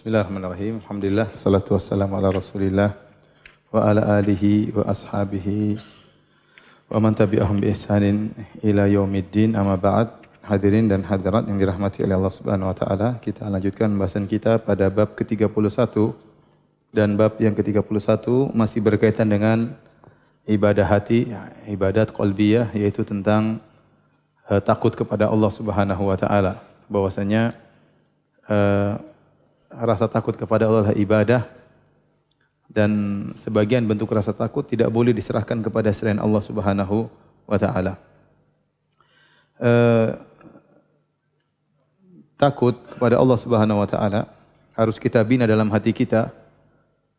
Bismillahirrahmanirrahim. Alhamdulillah, salatu wassalamu ala Rasulillah wa ala alihi wa ashabihi wa man tabi'ahum bi ihsanin ila yaumiddin. Amma ba'd. Hadirin dan hadirat yang dirahmati oleh Allah Subhanahu wa taala, kita lanjutkan pembahasan kita pada bab ke-31 dan bab yang ke-31 masih berkaitan dengan ibadah hati, ibadat qalbiyah, yaitu tentang takut kepada Allah Subhanahu wa taala. Bahwasanya rasa takut kepada Allah adalah ibadah dan sebagian bentuk rasa takut tidak boleh diserahkan kepada selain Allah Subhanahu wa taala. Takut kepada Allah Subhanahu wa taala harus kita bina dalam hati kita,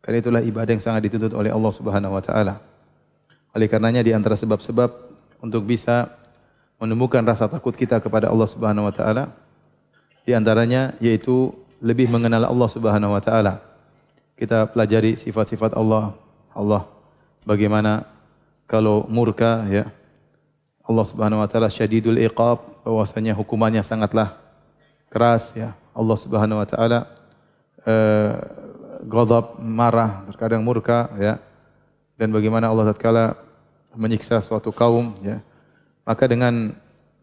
karena itulah ibadah yang sangat dituntut oleh Allah Subhanahu wa taala. Oleh karenanya di antara sebab-sebab untuk bisa menemukan rasa takut kita kepada Allah Subhanahu wa taala, di antaranya yaitu lebih mengenal Allah Subhanahu wa taala. Kita pelajari sifat-sifat Allah. Allah bagaimana kalau murka, ya. Allah Subhanahu wa taala syadidul iqab, bahwasanya hukumannya sangatlah keras, ya. Allah Subhanahu wa taala ghadab, marah, terkadang murka, ya. Dan bagaimana Allah tatkala menyiksa suatu kaum, ya. Maka dengan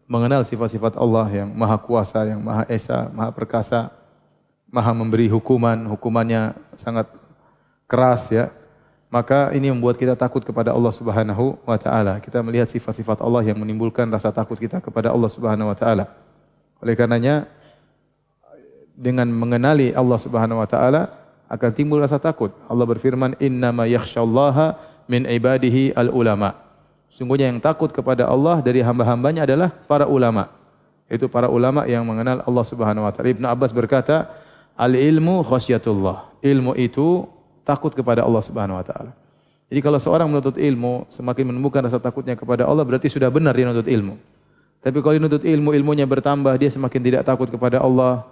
mengenal sifat-sifat Allah yang Maha Kuasa, yang Maha Esa, Maha Perkasa, Maha memberi hukumannya sangat keras, ya. Maka ini membuat kita takut kepada Allah Subhanahu wa taala. Kita melihat sifat-sifat Allah yang menimbulkan rasa takut kita kepada Allah Subhanahu wa taala. Oleh karenanya dengan mengenali Allah Subhanahu wa taala akan timbul rasa takut. Allah berfirman, "Innama yakhsyallaha min ibadihi al-ulama." Sungguhnya yang takut kepada Allah dari hamba-hambanya adalah para ulama. Itu para ulama yang mengenal Allah Subhanahu wa taala. Ibnu Abbas berkata, "Al-ilmu khasyatullah." Ilmu itu takut kepada Allah Subhanahu wa taala. Jadi kalau seorang menuntut ilmu semakin menemukan rasa takutnya kepada Allah, berarti sudah benar dia menuntut ilmu. Tapi kalau dia menuntut ilmu, ilmunya bertambah, dia semakin tidak takut kepada Allah,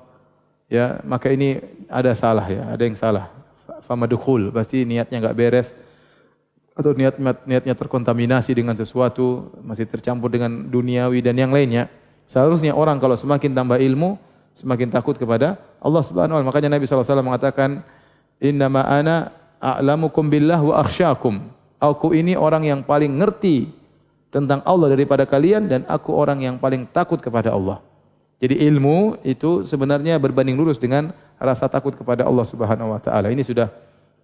ya, maka ini ada salah, ya, ada yang salah. Famadukhul, pasti niatnya enggak beres atau niatnya terkontaminasi dengan sesuatu, masih tercampur dengan duniawi dan yang lainnya. Seharusnya orang kalau semakin tambah ilmu, semakin takut kepada Allah Subhanahu wa taala. Makanya Nabi SAW mengatakan, "Innama ana a'lamukum billah wa akhsyakum." Aku ini orang yang paling ngerti tentang Allah daripada kalian dan aku orang yang paling takut kepada Allah. Jadi ilmu itu sebenarnya berbanding lurus dengan rasa takut kepada Allah Subhanahu wa taala. Ini sudah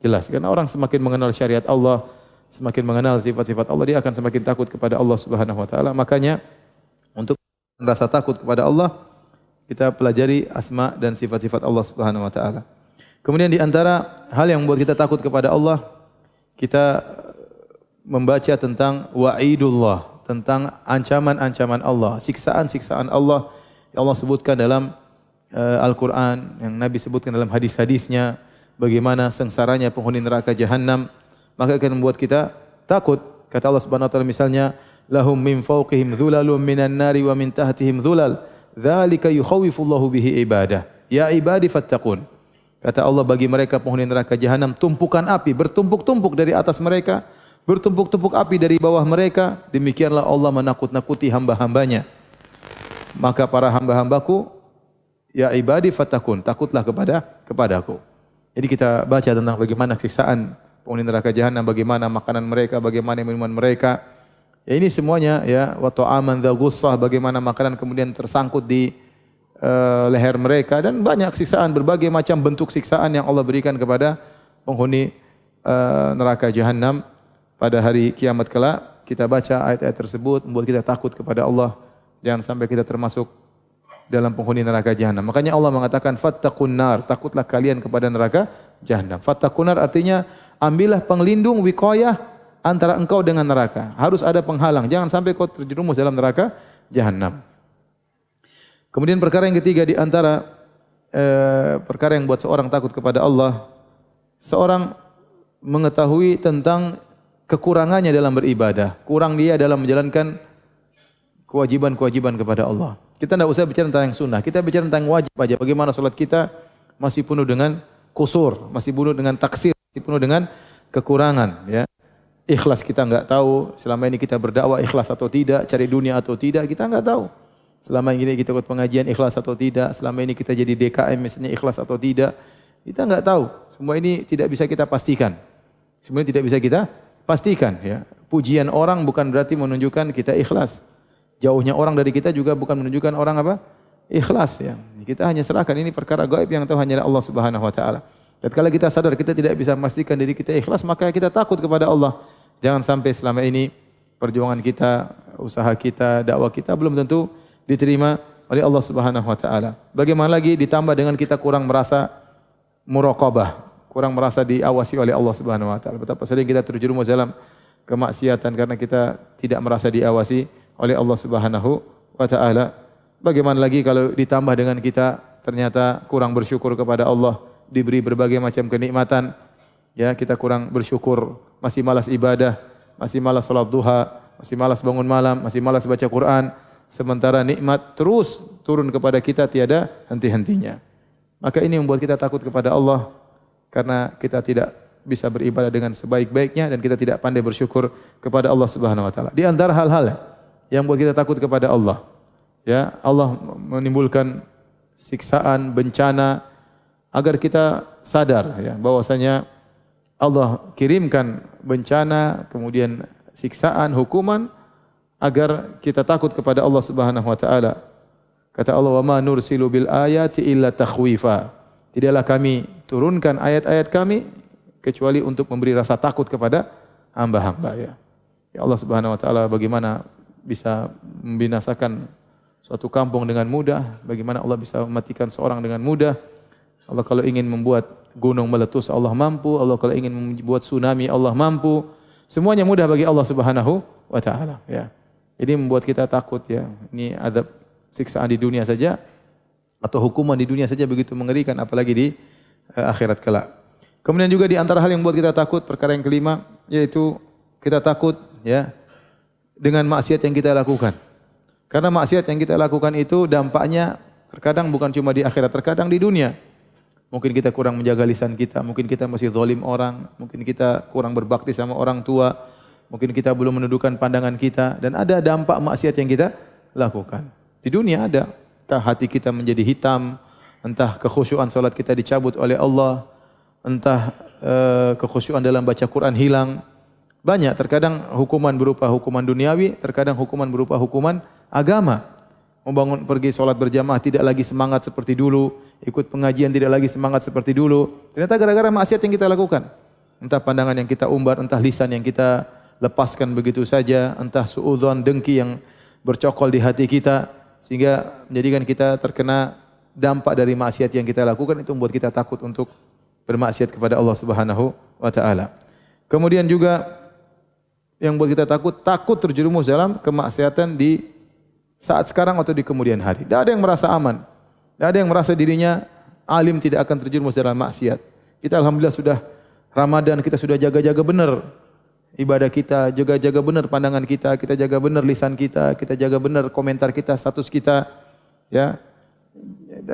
jelas. Karena orang semakin mengenal syariat Allah, semakin mengenal sifat-sifat Allah, dia akan semakin takut kepada Allah Subhanahu wa taala. Makanya untuk rasa takut kepada Allah, kita pelajari asma dan sifat-sifat Allah Subhanahu wa taala. Kemudian di antara hal yang membuat kita takut kepada Allah, kita membaca tentang wa'idullah, tentang ancaman-ancaman Allah, siksaan-siksaan Allah yang Allah sebutkan dalam Al-Qur'an, yang Nabi sebutkan dalam hadis-hadisnya, bagaimana sengsaranya penghuni neraka Jahannam. Maka akan membuat kita takut. Kata Allah Subhanahu wa taala misalnya, lahum min fawqihim dhulalun minan nari wa min tahtihim dhulal, dzalika yukhawwifullahu bihi ibadah. Ya ibadi fattaqun. Kata Allah, bagi mereka penghuni neraka Jahannam tumpukan api bertumpuk-tumpuk dari atas mereka, bertumpuk-tumpuk api dari bawah mereka. Demikianlah Allah menakut-nakuti hamba-hambanya. Maka para hamba-hambaku, ya ibadi fattaqun, takutlah kepadaku. Jadi kita baca tentang bagaimana siksaan penghuni neraka Jahannam, bagaimana makanan mereka, bagaimana minuman mereka. Ya ini semuanya, ya, wa ta'aman dza ghussah, bagaimana makanan kemudian tersangkut di leher mereka, dan banyak siksaan, berbagai macam bentuk siksaan yang Allah berikan kepada penghuni neraka Jahannam pada hari kiamat kelak. Kita baca ayat-ayat tersebut membuat kita takut kepada Allah, jangan sampai kita termasuk dalam penghuni neraka Jahannam. Makanya Allah mengatakan fattaqun nar, takutlah kalian kepada neraka Jahannam. Fattaqun nar artinya ambillah penglindung, wiqayah antara engkau dengan neraka. Harus ada penghalang, jangan sampai kau terjerumus dalam neraka Jahannam. Kemudian perkara yang ketiga di antara perkara yang buat seorang takut kepada Allah, seorang mengetahui tentang kekurangannya dalam beribadah, kurang dia dalam menjalankan kewajiban-kewajiban kepada Allah. Kita tidak usah bicara tentang yang sunnah, kita bicara tentang wajib aja. Bagaimana salat kita masih penuh dengan kusur, masih penuh dengan taksir, masih penuh dengan kekurangan, ya. Ikhlas kita enggak tahu, selama ini kita berdakwah ikhlas atau tidak, cari dunia atau tidak, kita enggak tahu. Selama ini kita ikut pengajian ikhlas atau tidak, selama ini kita jadi DKM misalnya ikhlas atau tidak. Kita enggak tahu. Semua ini tidak bisa kita pastikan. Sebenarnya tidak bisa kita pastikan ya. Pujian orang bukan berarti menunjukkan kita ikhlas. Jauhnya orang dari kita juga bukan menunjukkan orang apa? Ikhlas ya. Kita hanya serahkan, ini perkara gaib yang tahu hanya Allah Subhanahu wa taala. Dan kalau kita sadar kita tidak bisa memastikan diri kita ikhlas, maka kita takut kepada Allah. Jangan sampai selama ini perjuangan kita, usaha kita, dakwah kita belum tentu diterima oleh Allah Subhanahu wa taala. Bagaimana lagi ditambah dengan kita kurang merasa muraqabah, kurang merasa diawasi oleh Allah Subhanahu wa taala. Betapa sering kita terjerumus dalam kemaksiatan karena kita tidak merasa diawasi oleh Allah Subhanahu wa taala. Bagaimana lagi kalau ditambah dengan kita ternyata kurang bersyukur kepada Allah, diberi berbagai macam kenikmatan, ya kita kurang bersyukur, masih malas ibadah, masih malas salat duha, masih malas bangun malam, masih malas baca Quran, sementara nikmat terus turun kepada kita tiada henti-hentinya. Maka ini membuat kita takut kepada Allah karena kita tidak bisa beribadah dengan sebaik-baiknya dan kita tidak pandai bersyukur kepada Allah Subhanahu wa taala. Di antara hal-hal yang membuat kita takut kepada Allah, ya, Allah menimbulkan siksaan, bencana agar kita sadar ya bahwasanya Allah kirimkan bencana, kemudian siksaan, hukuman agar kita takut kepada Allah Subhanahu wa taala. Kata Allah, "Wa ma nursilu bil ayati illa takhwifa." Tidaklah kami turunkan ayat-ayat kami kecuali untuk memberi rasa takut kepada hamba-hamba ya. Ya Allah Subhanahu wa taala bagaimana bisa membinasakan suatu kampung dengan mudah, bagaimana Allah bisa mematikan seorang dengan mudah. Allah kalau ingin membuat gunung meletus, Allah mampu. Allah kalau ingin membuat tsunami, Allah mampu. Semuanya mudah bagi Allah Subhanahu wa taala, ya. Ini membuat kita takut ya. Ini azab siksaan di dunia saja atau hukuman di dunia saja begitu mengerikan, apalagi di akhirat kelak. Kemudian juga di antara hal yang membuat kita takut, perkara yang kelima, yaitu kita takut ya dengan maksiat yang kita lakukan. Karena maksiat yang kita lakukan itu dampaknya terkadang bukan cuma di akhirat, terkadang di dunia. Mungkin kita kurang menjaga lisan kita, mungkin kita masih zalim orang, mungkin kita kurang berbakti sama orang tua, mungkin kita belum menundukkan pandangan kita, dan ada dampak maksiat yang kita lakukan. Di dunia ada, entah hati kita menjadi hitam, entah kekhusyuan salat kita dicabut oleh Allah, entah kekhusyuan dalam baca Quran hilang. Banyak, terkadang hukuman berupa hukuman duniawi, terkadang hukuman berupa hukuman agama. Membangun pergi salat berjamaah tidak lagi semangat seperti dulu, ikut pengajian tidak lagi semangat seperti dulu. Ternyata gara-gara maksiat yang kita lakukan. Entah pandangan yang kita umbar, entah lisan yang kita lepaskan begitu saja, entah suudzon, dengki yang bercokol di hati kita sehingga menjadikan kita terkena dampak dari maksiat yang kita lakukan. Itu membuat kita takut untuk bermaksiat kepada Allah Subhanahu wa taala. Kemudian juga yang membuat kita takut terjerumus dalam kemaksiatan di saat sekarang atau di kemudian hari. Tidak ada yang merasa aman. Tidak ada yang merasa dirinya alim tidak akan terjerumus dalam maksiat. Kita alhamdulillah sudah Ramadan, kita sudah jaga-jaga benar ibadah kita, jaga-jaga benar pandangan kita jaga benar lisan kita jaga benar komentar kita, status kita. Ya.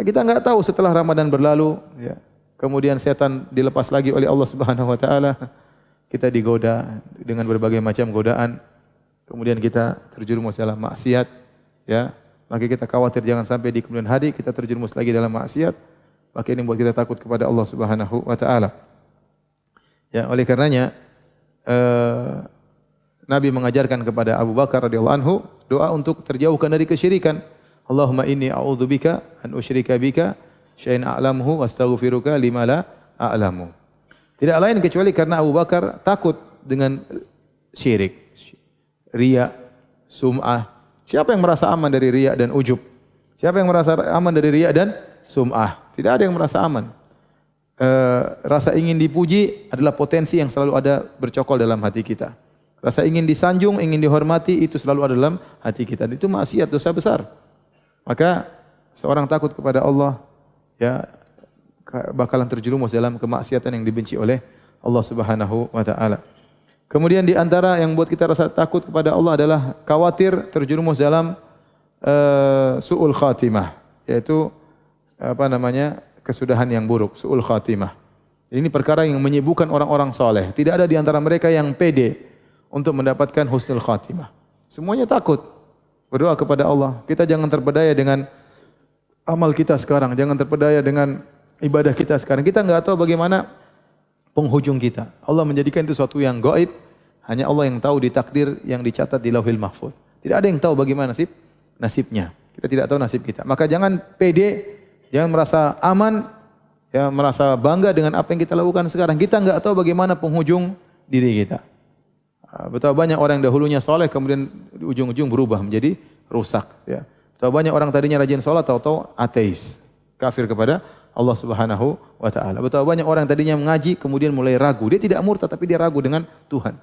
Kita enggak tahu setelah Ramadan berlalu, ya. Kemudian setan dilepas lagi oleh Allah Subhanahu wa taala. Kita digoda dengan berbagai macam godaan. Kemudian kita terjerumus dalam maksiat, ya. Maka kita khawatir jangan sampai di kemudian hari kita terjerumus lagi dalam maksiat. Maka ini membuat kita takut kepada Allah Subhanahu wa taala. Ya, oleh karenanya Nabi mengajarkan kepada Abu Bakar radhiyallahu anhu doa untuk terjauhkan dari kesyirikan. Allahumma inni a'udzubika an usyrika bika syai'an a'lamuhu wastaghfiruka lima la a'lamu. Tidak lain kecuali karena Abu Bakar takut dengan syirik, riya, sum'ah. Siapa yang merasa aman dari riya dan ujub? Siapa yang merasa aman dari riya dan sum'ah? Tidak ada yang merasa aman. Rasa ingin dipuji adalah potensi yang selalu ada bercokol dalam hati kita. Rasa ingin disanjung, ingin dihormati itu selalu ada dalam hati kita. Itu maksiat, dosa besar. Maka seorang takut kepada Allah, ya bakalan terjerumus dalam kemaksiatan yang dibenci oleh Allah Subhanahu wa taala. Kemudian di antara yang buat kita rasa takut kepada Allah adalah khawatir terjerumus dalam su'ul khatimah, yaitu kesudahan yang buruk, su'ul khatimah. Ini perkara yang menyibukkan orang-orang soleh. Tidak ada di antara mereka yang pede untuk mendapatkan husnul khatimah. Semuanya takut. Berdoa kepada Allah. Kita jangan terpedaya dengan amal kita sekarang. Jangan terpedaya dengan ibadah kita sekarang. Kita enggak tahu bagaimana penghujung kita. Allah menjadikan itu sesuatu yang gaib. Hanya Allah yang tahu di takdir yang dicatat di Lauhil Mahfuz. Tidak ada yang tahu bagaimana nasibnya. Kita tidak tahu nasib kita. Maka jangan pede, jangan merasa aman, ya, merasa bangga dengan apa yang kita lakukan sekarang. Kita enggak tahu bagaimana penghujung diri kita. Betapa banyak orang yang dahulunya soleh kemudian di ujung-ujung berubah menjadi rusak. Ya. Betapa banyak orang tadinya rajin sholat tahu-tahu ateis, kafir kepada Allah Subhanahu wa taala. Betapa banyak orang yang tadinya mengaji kemudian mulai ragu. Dia tidak murtad tapi dia ragu dengan Tuhan.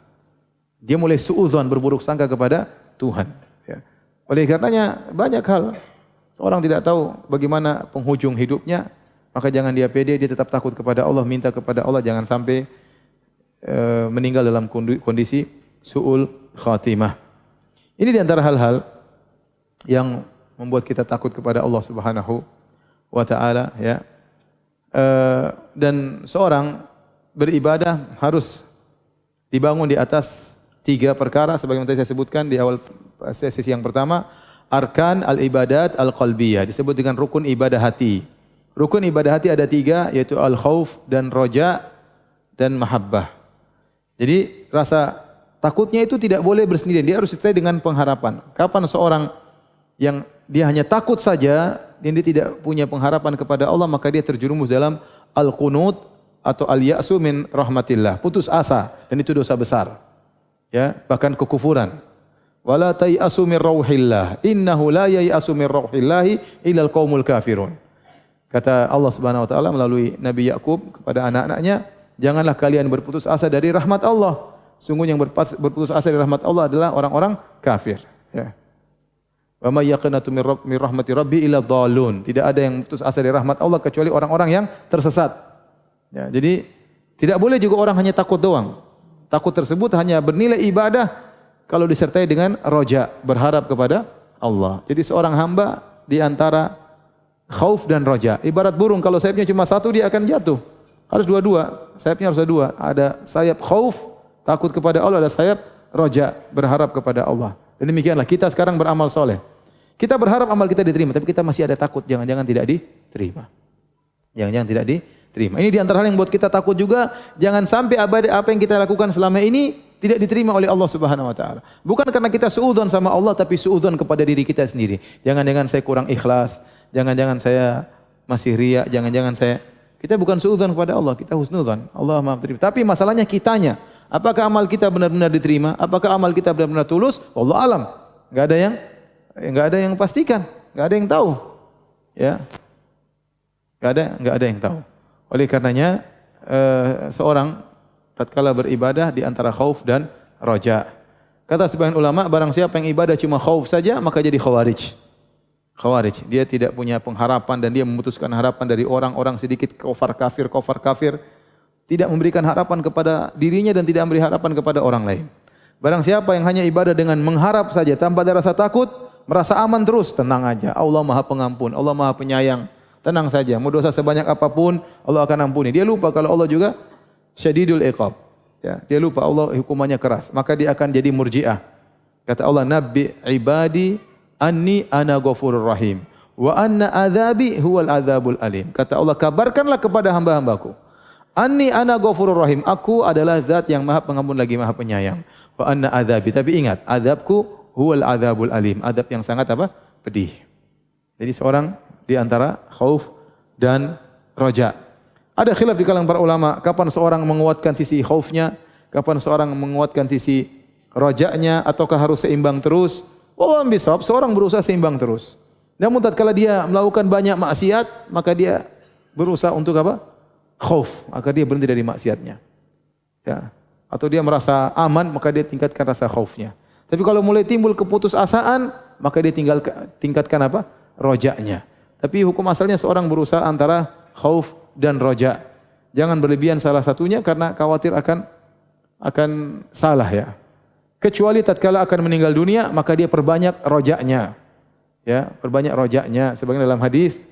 Dia mulai suudzon, berburuk sangka kepada Tuhan. Ya. Oleh karenanya banyak hal seorang tidak tahu bagaimana penghujung hidupnya, maka jangan dia pede, dia tetap takut kepada Allah, minta kepada Allah jangan sampai meninggal dalam kondisi su'ul khatimah. Ini di antara hal-hal yang membuat kita takut kepada Allah Subhanahu wa taala, ya. Dan seorang beribadah harus dibangun di atas 3 perkara sebagaimana tadi saya sebutkan di awal sesi yang pertama, arkan al-ibadat al-qalbiyah, disebut dengan rukun ibadah hati. Rukun ibadah hati ada 3, yaitu al-khauf dan roja dan mahabbah. Jadi rasa takutnya itu tidak boleh bersendirian, dia harus disertai dengan pengharapan. Kapan seorang yang dia hanya takut saja dan dia tidak punya pengharapan kepada Allah, maka dia terjerumus dalam al-qunut atau al-ya'su min rahmatillah, putus asa, dan itu dosa besar. Ya, bahkan kekufuran. Wala tay'asu min rauhillah, innahu la yai'asu min rauhillahi illal qaumul kafirun. Kata Allah Subhanahu wa taala melalui Nabi Yakub kepada anak-anaknya, janganlah kalian berputus asa dari rahmat Allah. Sungguh yang berputus asa dari rahmat Allah adalah orang-orang kafir. Ya. Wa may yaqnatu min rahmati rabbi illa dhalun. Tidak ada yang putus asa dari rahmat Allah kecuali orang-orang yang tersesat. Ya, jadi tidak boleh juga orang hanya takut doang. Takut tersebut hanya bernilai ibadah kalau disertai dengan roja, berharap kepada Allah. Jadi seorang hamba di antara khauf dan roja. Ibarat burung, kalau sayapnya cuma satu dia akan jatuh. Harus dua-dua, sayapnya harus ada 2. Ada sayap khauf, takut kepada Allah, ada sayap roja, berharap kepada Allah. Dan demikianlah kita sekarang beramal soleh. Kita berharap amal kita diterima, tapi kita masih ada takut, jangan-jangan tidak diterima. Jangan-jangan tidak diterima. Ini di antara hal yang buat kita takut juga, jangan sampai apa yang kita lakukan selama ini tidak diterima oleh Allah Subhanahu wa taala. Bukan karena kita suudzon sama Allah, tapi suudzon kepada diri kita sendiri. Jangan-jangan saya kurang ikhlas, jangan-jangan saya masih riya, jangan-jangan kita bukan suudzon kepada Allah, kita husnudzon. Allah Maha terima. Tapi masalahnya kitanya, apakah amal kita benar-benar diterima? Apakah amal kita benar-benar tulus? Wallahu alam. Enggak ada yang pastikan, enggak ada yang tahu. Ya. Enggak ada yang tahu. Oleh karenanya seorang tatkala beribadah di antara khauf dan roja. Kata sebagian ulama, barang siapa yang ibadah cuma khauf saja, maka jadi khawarij. Khawarij, dia tidak punya pengharapan dan dia memutuskan harapan dari orang-orang sedikit kafir, tidak memberikan harapan kepada dirinya dan tidak memberi harapan kepada orang lain. Barang siapa yang hanya ibadah dengan mengharap saja tanpa ada rasa takut, merasa aman terus, tenang aja. Allah Maha Pengampun, Allah Maha Penyayang. Tenang saja, mau dosa sebanyak apapun Allah akan ampuni. Dia lupa kalau Allah juga syadidul iqab. Ya, dia lupa Allah hukumannya keras, maka dia akan jadi murji'ah. Kata Allah, nabbi ibadi anni ana ghafurur rahim wa anna adzabi huwal adzabul alim. Kata Allah, kabarkanlah kepada hamba-hambaku, anni ana ghafurur rahim, aku adalah zat yang Maha Pengampun lagi Maha Penyayang. Wa anna adzabi, tapi ingat, azabku huwal adzabul alim, azab yang sangat pedih. Jadi seorang di antara khauf dan roja. Ada khilaf di kalangan para ulama, kapan seorang menguatkan sisi khaufnya, kapan seorang menguatkan sisi rojanya, ataukah harus seimbang terus? Wallahu bisawab, seorang berusaha seimbang terus. Namun tatkala dia melakukan banyak maksiat, maka dia berusaha untuk khauf, maka dia berhenti dari maksiatnya. Ya. Atau dia merasa aman, maka dia tingkatkan rasa khaufnya. Tapi kalau mulai timbul keputusasaan, maka dia tingkatkan rojanya. Tapi hukum asalnya seorang berusaha antara khauf dan roja. Jangan berlebihan salah satunya karena khawatir akan salah, ya. Kecuali tatkala akan meninggal dunia, maka dia perbanyak rojaknya. Ya, perbanyak rojaknya. Sebagaimana dalam hadis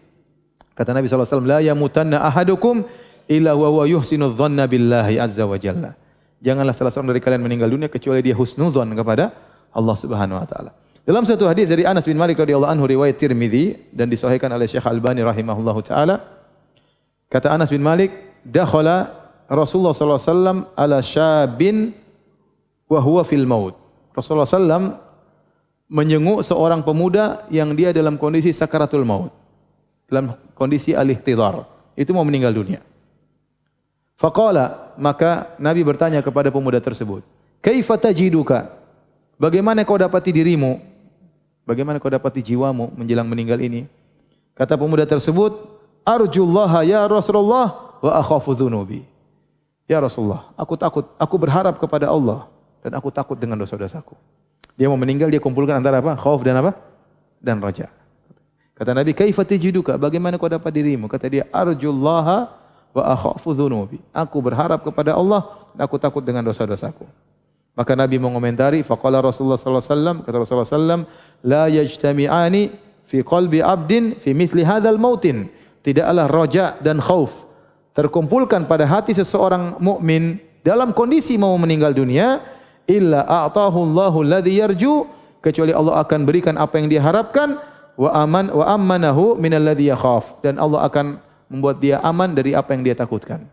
kata Nabi sallallahu alaihi wasallam, la yamutanna ahadukum illa wa huwa yuhsinu dhanna billahi azza wa jalla. Janganlah salah seorang dari kalian meninggal dunia kecuali dia husnudzon kepada Allah Subhanahu wa taala. Dalam satu hadis dari Anas bin Malik radhiyallahu anhu riwayat Tirmizi dan disahihkan oleh Syekh Albani rahimahullahu taala, Kata Anas bin Malik, dakhala Rasulullah sallallahu alaihi wasallam ala syabin wa huwa fil maut. Rasulullah sallam menyenguk seorang pemuda yang dia dalam kondisi sakaratul maut. Dalam kondisi al-ihtidhar. Itu mau meninggal dunia. Faqala, maka Nabi bertanya kepada pemuda tersebut, "Kaifa tajiduka?" Bagaimana kau dapati dirimu? Bagaimana kau dapati jiwamu menjelang meninggal ini? Kata pemuda tersebut, "Arjullaha ya Rasulullah wa akhafu dzunubi." Ya Rasulullah, aku takut, aku berharap kepada Allah dan aku takut dengan dosa-dosaku. Dia mau meninggal, dia kumpulkan antara apa? Khauf dan apa? Dan raja. Kata Nabi, "Kaifa tajiduka?" Bagaimana kau dapat dirimu? Kata dia, "Arjullaha wa akhafu dzunubi." Aku berharap kepada Allah dan aku takut dengan dosa-dosaku. Maka Nabi mengomentari, faqala Rasulullah sallallahu alaihi wasallam, kata Rasulullah sallallahu alaihi wasallam, "La yajtami'ani fi qalbi 'abdin fi mithli hadzal mautin." Tidaklah raja dan khauf terkumpulkan pada hati seseorang mukmin dalam kondisi mau meninggal dunia, illa a'tahu Allahu alladhi yarju, kecuali Allah akan berikan apa yang dia harapkan, wa ammanahu min alladhi yakhaf, dan Allah akan membuat dia aman dari apa yang dia takutkan.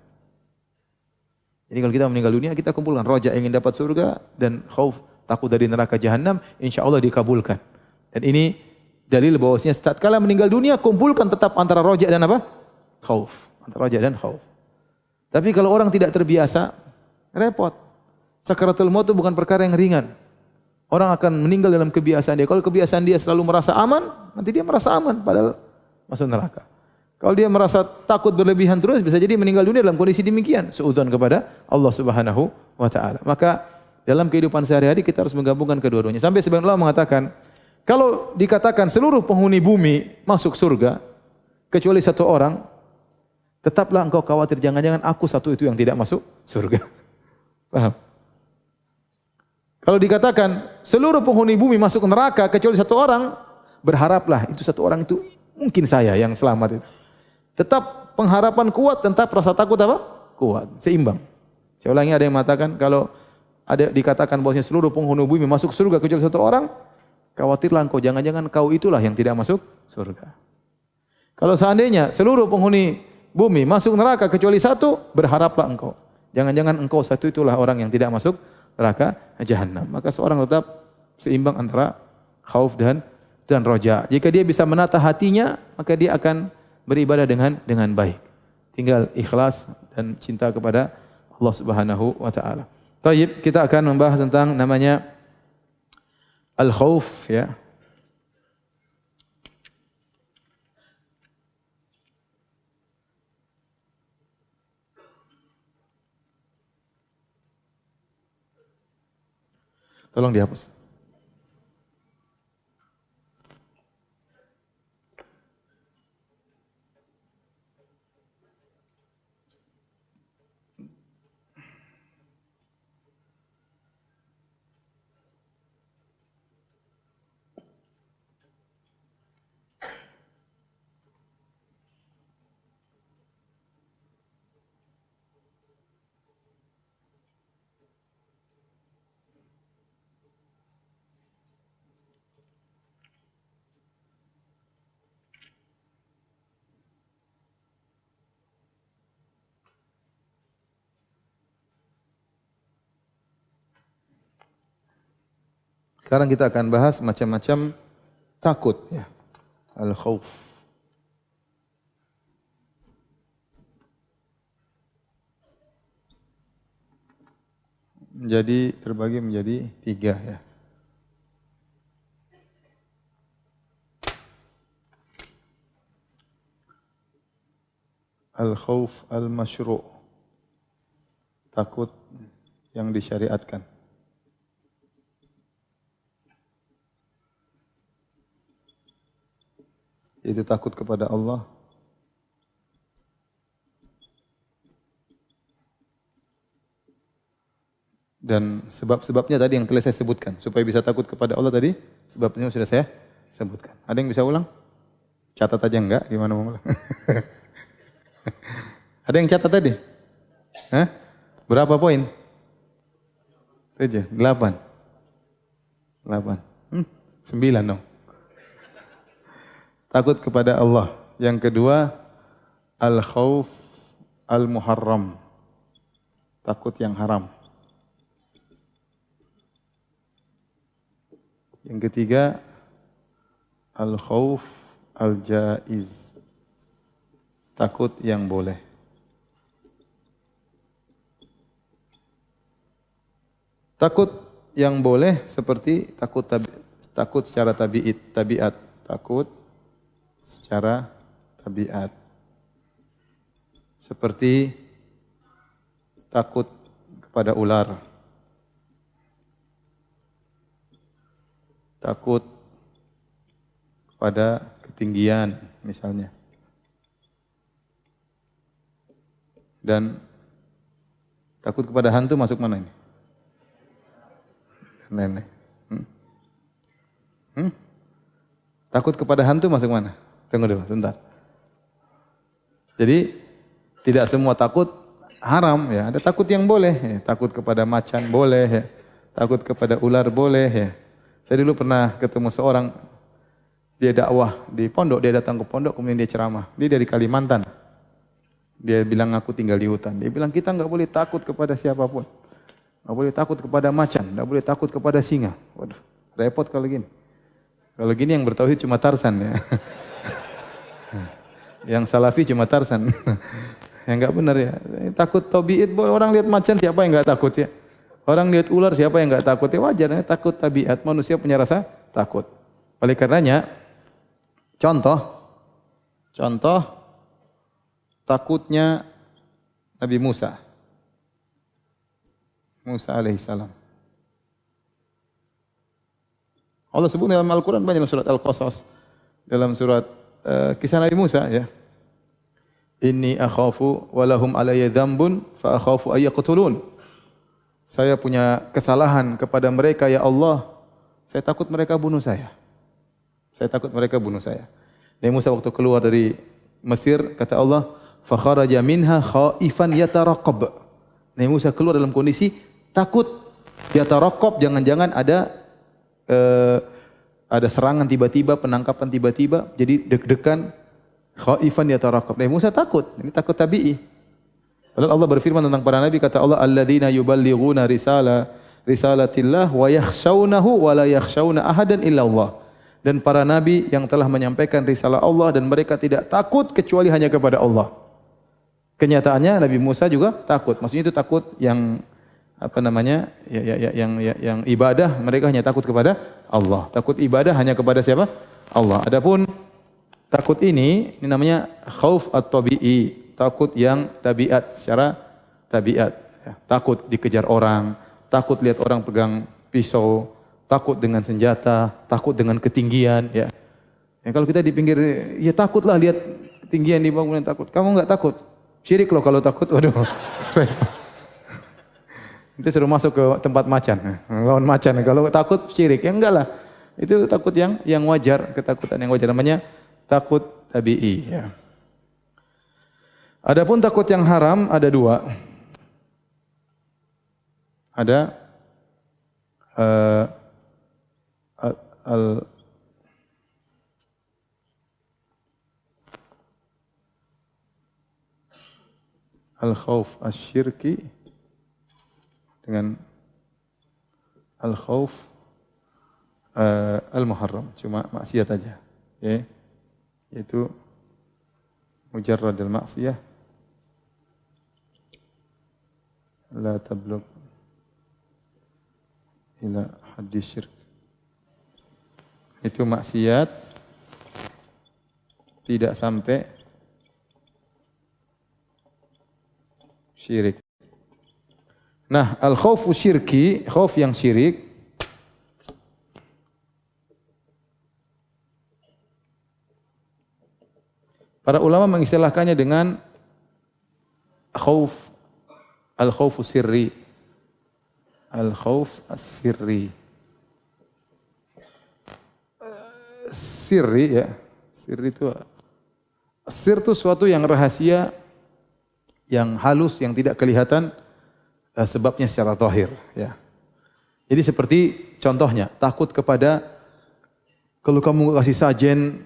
Jadi kalau kita meninggal dunia, kita kumpulkan raja ingin dapat surga dan khauf takut dari neraka jahanam, insyaallah dikabulkan. Dan ini dalil bahwasanya tatkala meninggal dunia kumpulkan tetap antara raja dan apa? Khauf. Antara raja dan khauf. Tapi kalau orang tidak terbiasa, repot. Sakaratul maut itu bukan perkara yang ringan. Orang akan meninggal dalam kebiasaan dia. Kalau kebiasaan dia selalu merasa aman, nanti dia merasa aman padahal masuk neraka. Kalau dia merasa takut berlebihan terus, bisa jadi meninggal dunia dalam kondisi demikian. Suudzon kepada Allah Subhanahu wa taala. Maka dalam kehidupan sehari-hari kita harus menggabungkan kedua-duanya. Sampai sebagian ulama mengatakan, kalau dikatakan seluruh penghuni bumi masuk surga kecuali satu orang, tetaplah engkau khawatir jangan-jangan aku satu itu yang tidak masuk surga. Paham? Kalau dikatakan seluruh penghuni bumi masuk neraka kecuali satu orang, berharaplah itu satu orang itu mungkin saya yang selamat itu. Tetap pengharapan kuat, tetap rasa takut apa? Kuat, seimbang. Saya ulangi, ada yang mengatakan kalau ada dikatakan bahwasanya seluruh penghuni bumi masuk surga kecuali satu orang, khawatirlah engkau jangan-jangan kau itulah yang tidak masuk surga. Kalau seandainya seluruh penghuni bumi masuk neraka kecuali satu, berharaplah engkau. Jangan-jangan engkau satu itulah orang yang tidak masuk neraka jahanam. Maka seorang tetap seimbang antara khauf dan roja. Jika dia bisa menata hatinya, maka dia akan beribadah dengan baik. Tinggal ikhlas dan cinta kepada Allah Subhanahu wa taala. Baik, kita akan membahas tentang namanya al-khauf ya. Tolong dihapus. Sekarang kita akan bahas macam-macam takut ya. Al-khauf. Jadi terbagi menjadi 3 ya. Al-khauf al-masyru'. Takut yang disyariatkan. Itu takut kepada Allah. Dan sebab-sebabnya tadi yang telah saya sebutkan. Supaya bisa takut kepada Allah tadi, sebabnya sudah saya sebutkan. Ada yang bisa ulang? Catat aja enggak? Gimana mau ulang? Ada yang catat tadi? Hah? Berapa poin? 7, 8. 9 dong. Takut kepada Allah. Yang kedua, al-khauf al-muharram. Takut yang haram. Yang ketiga, al-khauf al-jaiz. Takut yang boleh. Takut yang boleh seperti takut secara tabiat. Takut secara tabiat. Seperti takut kepada ular. Takut pada ketinggian misalnya. Dan takut kepada hantu masuk mana ini? Nenek. Takut kepada hantu masuk mana? Tunggu dulu, sebentar. Jadi tidak semua takut haram ya. Ada takut yang boleh ya. Takut kepada macan boleh ya. Takut kepada ular boleh ya. Saya dulu pernah ketemu seorang, dia dakwah di pondok, dia datang ke pondok kemudian dia ceramah. Dia dari Kalimantan. Dia bilang aku tinggal di hutan. Dia bilang kita enggak boleh takut kepada siapapun. Enggak boleh takut kepada macan, enggak boleh takut kepada singa. Waduh, repot kalau gini. Kalau gini yang bertauhid cuma Tarsan ya. Yang salafi cuma Tarsan. Yang enggak benar ya. Takut tabiat, orang lihat macan siapa yang enggak takut ya? Orang lihat ular siapa yang enggak takut ya? Wajar ya, takut tabiat. Manusia punya rasa takut. Oleh karenanya contoh takutnya Nabi Musa. Musa alaihissalam. Allah sebut dalam Al-Quran banyak, dalam surat Al-Qasas, dalam surat kisah Nabi Musa ya. Inni akhafu walahum alayya dzambun fa akhafu ay yaqtulun. Saya punya kesalahan kepada mereka ya Allah. Saya takut mereka bunuh saya. Saya takut mereka bunuh saya. Nabi Musa waktu keluar dari Mesir kata Allah, fa kharaja minha khaifan yataraqab. Nabi Musa keluar dalam kondisi takut, yataraqab, jangan-jangan ada serangan tiba-tiba, penangkapan tiba-tiba, jadi deg-degan, khaifan yataraqab. Nabi Musa takut, ini takut tabi'i. Lalu Allah berfirman tentang para nabi, kata Allah, alladzina yuballighuna risalatillah wa yakhshawnahu wa la yakhshawna ahadan illa Allah. Dan para nabi yang telah menyampaikan risalah Allah dan mereka tidak takut kecuali hanya kepada Allah. Kenyataannya Nabi Musa juga takut. Maksudnya itu takut yang apa namanya? Yang ibadah, mereka hanya takut kepada Allah. Takut ibadah hanya kepada siapa? Allah. Adapun takut ini namanya khauf at-tabi'i, takut yang tabiat, secara tabiat. Ya, takut dikejar orang, takut lihat orang pegang pisau, takut dengan senjata, takut dengan ketinggian. Ya, kalau kita di pinggir, ya takutlah lihat ketinggian di bangunan, takut. Kamu enggak takut? Syirik loh kalau takut. Waduh. Itu suruh masuk ke tempat macan, lawan macan. Kalau takut syirik, ya enggak lah. Itu takut yang wajar, ketakutan yang wajar, namanya takut tabi'i. Ya. Adapun takut yang haram ada dua. Ada al-khauf asy-syirki dengan al-khauf al-muharram, cuma maksiat aja. Ya. Yaitu mujarradul maksiyah la tablugh ila haddi syirk. Itu maksiat tidak sampai syirik. Nah, al-khaufu syirki, khauf yang syirik, para ulama mengistilahkannya dengan khauf, al-khaufu sirri. Al-khauf as-sirri. Sirri ya. Sirri itu sir itu suatu yang rahasia, yang halus, yang tidak kelihatan sebabnya secara zahir ya. Jadi seperti contohnya, takut kepada kalau kamu kasih sajen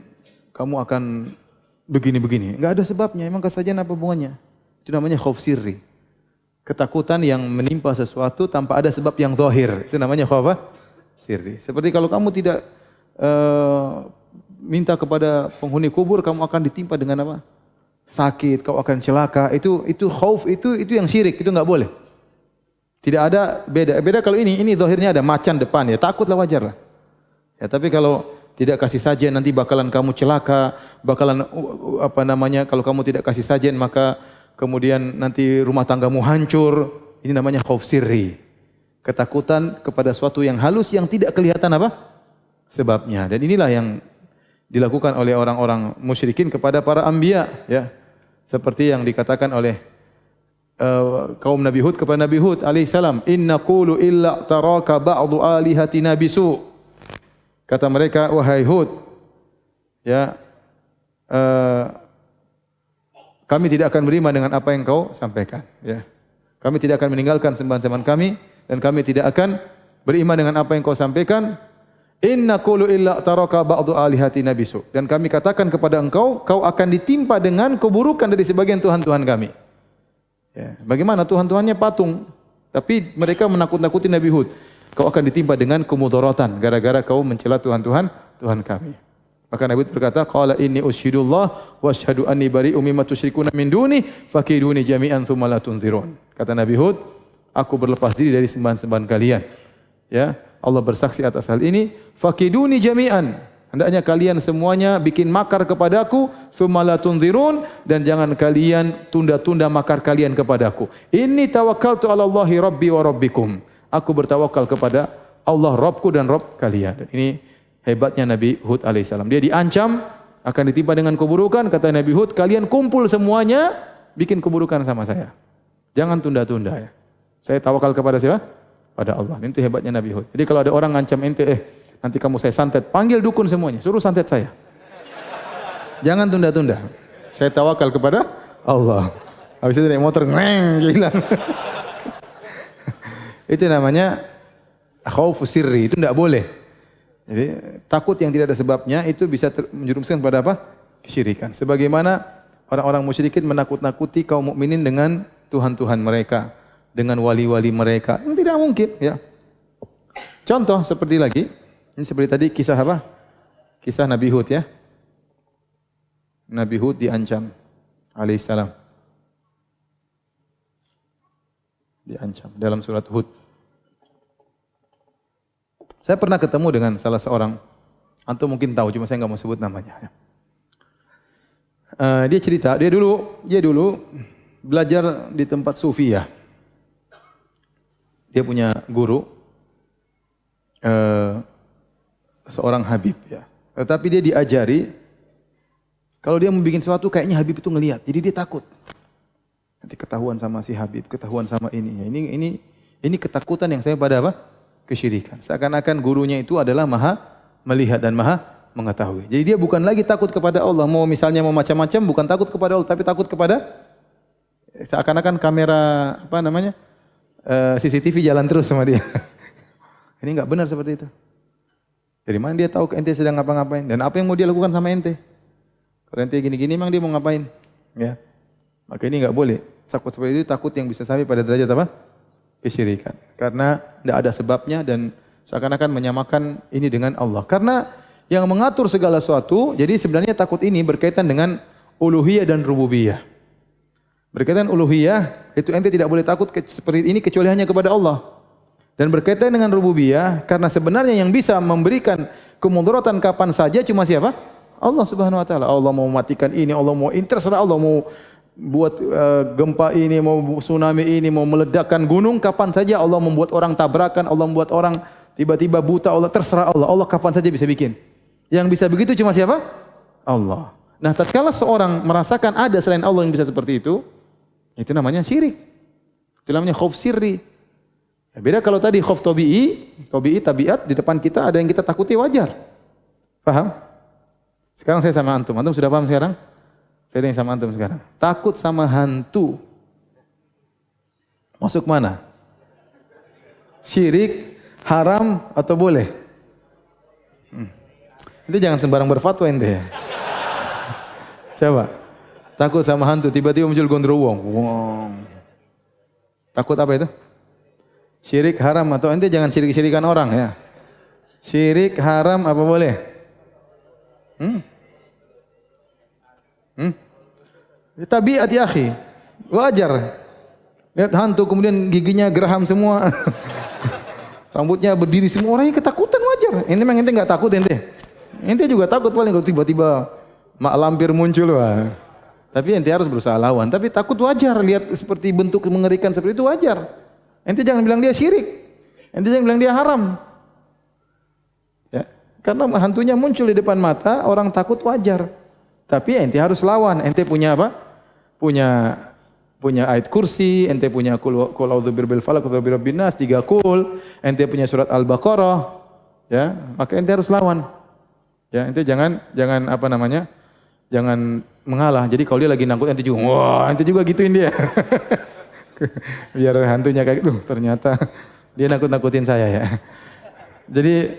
kamu akan begini-begini. Enggak ada sebabnya. Emang kesajian apa hubungannya? Itu namanya khauf sirri. Ketakutan yang menimpa sesuatu tanpa ada sebab yang zahir. Itu namanya khauf sirri. Seperti kalau kamu tidak minta kepada penghuni kubur, kamu akan ditimpa dengan apa? Sakit, kau akan celaka. Itu khauf, itu yang syirik, itu enggak boleh. Tidak ada beda. Beda kalau ini zahirnya ada macan depan ya, takutlah wajar lah. Ya, tapi kalau tidak kasih sajen nanti bakalan kamu celaka, bakalan kalau kamu tidak kasih sajen maka kemudian nanti rumah tanggamu hancur. Ini namanya khauf sirri. Ketakutan kepada suatu yang halus yang tidak kelihatan apa? Sebabnya. Dan inilah yang dilakukan oleh orang-orang musyrikin kepada para anbiya ya. Seperti yang dikatakan oleh kaum Nabi Hud kepada Nabi Hud alaihissalam, inna qulu illa taraka ba'du alihatina bisu. Kata mereka, wahai Hud, ya, kami tidak akan beriman dengan apa yang kau sampaikan. Ya. Kami tidak akan meninggalkan sembahan-sembahan kami dan kami tidak akan beriman dengan apa yang kau sampaikan. Inna qulu illa taraka ba'du alihatina bisu. Dan kami katakan kepada engkau, kau akan ditimpa dengan keburukan dari sebagian tuhan-tuhan kami. Ya, bagaimana Tuhan-Tuhannya patung, tapi mereka menakut-nakuti Nabi Hud. Kau akan ditimpa dengan kemudaratan gara-gara kau mencela Tuhan-Tuhan Tuhan kami. Maka Nabi Hud berkata, qala inni usyhidullah wa asyhadu anni bari'um mimma tusyrikuna min duni fakiduni jami'an tsumma la tunzirun. Kata Nabi Hud, aku berlepas diri dari sembahan-sembahan kalian. Ya, Allah bersaksi atas hal ini, fakiduni jami'an. Hendaknya kalian semuanya bikin makar kepadaku, tsumma la tunzirun, dan jangan kalian tunda-tunda makar kalian kepadaku. Inni tawakkaltu 'ala Allahi rabbi wa rabbikum. Aku bertawakal kepada Allah Rabbku dan Rabb kalian. Dan ini hebatnya Nabi Hud alaihissalam. Dia diancam akan ditimpa dengan keburukan, kata Nabi Hud, kalian kumpul semuanya bikin keburukan sama saya. Jangan tunda-tunda ya. Saya tawakal kepada siapa? Pada Allah. Ini itu hebatnya Nabi Hud. Jadi kalau ada orang ngancam ente, nanti kamu saya santet, panggil dukun semuanya, suruh santet saya. Jangan tunda-tunda. Saya tawakal kepada Allah. Habis itu naik motor, ngeng, hilang. Itu namanya khauf sirri, itu tidak boleh. Jadi takut yang tidak ada sebabnya itu bisa menjerumuskan pada apa? Kesyirikan. Sebagaimana orang-orang musyrikin menakut-nakuti kaum mukminin dengan tuhan-tuhan mereka, dengan wali-wali mereka. Yang tidak mungkin, ya. Contoh seperti lagi, ini seperti tadi kisah apa? Kisah Nabi Hud ya. Nabi Hud diancam alaihissalam. Diancam dalam surat Hud. Saya pernah ketemu dengan salah seorang, antum mungkin tahu, cuma saya nggak mau sebut namanya. Dia cerita, dia dulu belajar di tempat sufi ya. Dia punya guru, seorang Habib ya. Tetapi dia diajari kalau dia mau bikin sesuatu kayaknya Habib itu ngelihat, jadi dia takut. Nanti ketahuan sama si Habib, ketahuan sama ini. Ini ketakutan yang saya pada apa? Kesyirikan. Seakan-akan gurunya itu adalah maha melihat dan maha mengetahui. Jadi dia bukan lagi takut kepada Allah. Mau misalnya mau macam-macam, bukan takut kepada Allah, tapi takut kepada seakan-akan kamera CCTV jalan terus sama dia. Ini enggak benar seperti itu. Dari mana dia tahu ente sedang ngapa-ngapain? Dan apa yang mau dia lakukan sama ente? Kalau ente gini-gini memang dia mau ngapain? Ya. Maka ini enggak boleh. Takut seperti itu takut yang bisa sampai pada derajat apa? Kesyirikan. Karena tidak ada sebabnya dan seakan-akan menyamakan ini dengan Allah. Karena yang mengatur segala sesuatu, jadi sebenarnya takut ini berkaitan dengan uluhiyah dan rububiyah. Berkaitan uluhiyah, itu ente tidak boleh takut seperti ini kecuali hanya kepada Allah. Dan berkaitan dengan rububiyah, karena sebenarnya yang bisa memberikan kemudaratan kapan saja cuma siapa? Allah Subhanahu wa taala. Allah mau matikan ini, Allah mau terserah Allah mau buat gempa ini, mau tsunami ini, mau meledakkan gunung kapan saja, Allah membuat orang tabrakan, Allah membuat orang tiba-tiba buta, Allah terserah Allah. Allah kapan saja bisa bikin. Yang bisa begitu cuma siapa? Allah. Nah, tatkala seorang merasakan ada selain Allah yang bisa seperti itu namanya syirik. Itu namanya khauf sirri. Beda kalau tadi khauf tabiat di depan kita ada yang kita takuti wajar. Paham? Sekarang saya sama antum. Antum sudah paham sekarang? Saya tanya sama antum sekarang. Takut sama hantu. Masuk mana? Syirik, haram atau boleh? Itu jangan sembarang berfatwa ente ya. Coba. Takut sama hantu, tiba-tiba muncul gondrowong. Wow. Takut apa itu? Syirik haram atau ente jangan syirik-syirikan orang ya. Syirik haram apa boleh? Tabiat ya akhi. Wajar. Lihat hantu kemudian giginya geraham semua. Rambutnya berdiri semua, orangnya ketakutan wajar. Ente memang ente enggak takut ente. Ente juga takut paling kalau tiba-tiba mak lampir muncul wah. Tapi ente harus berusaha lawan. Tapi takut wajar, lihat seperti bentuk mengerikan seperti itu wajar. Ente jangan bilang dia syirik. Ente jangan bilang dia haram. Ya, karena hantunya muncul di depan mata, orang takut wajar. Tapi ente harus lawan. Ente punya apa? Punya ayat kursi, ente punya qul a'udzu birabbil falaq, qul a'udzu birabbin nas, 3 qul, ente punya surat Al-Baqarah, ya, maka ente harus lawan. Ya, ente jangan apa namanya? Jangan mengalah. Jadi kalau dia lagi nangkut ente juga, wah, ente juga gituin dia. Biar hantunya kayak gitu, ternyata dia nakut-nakutin saya ya. Jadi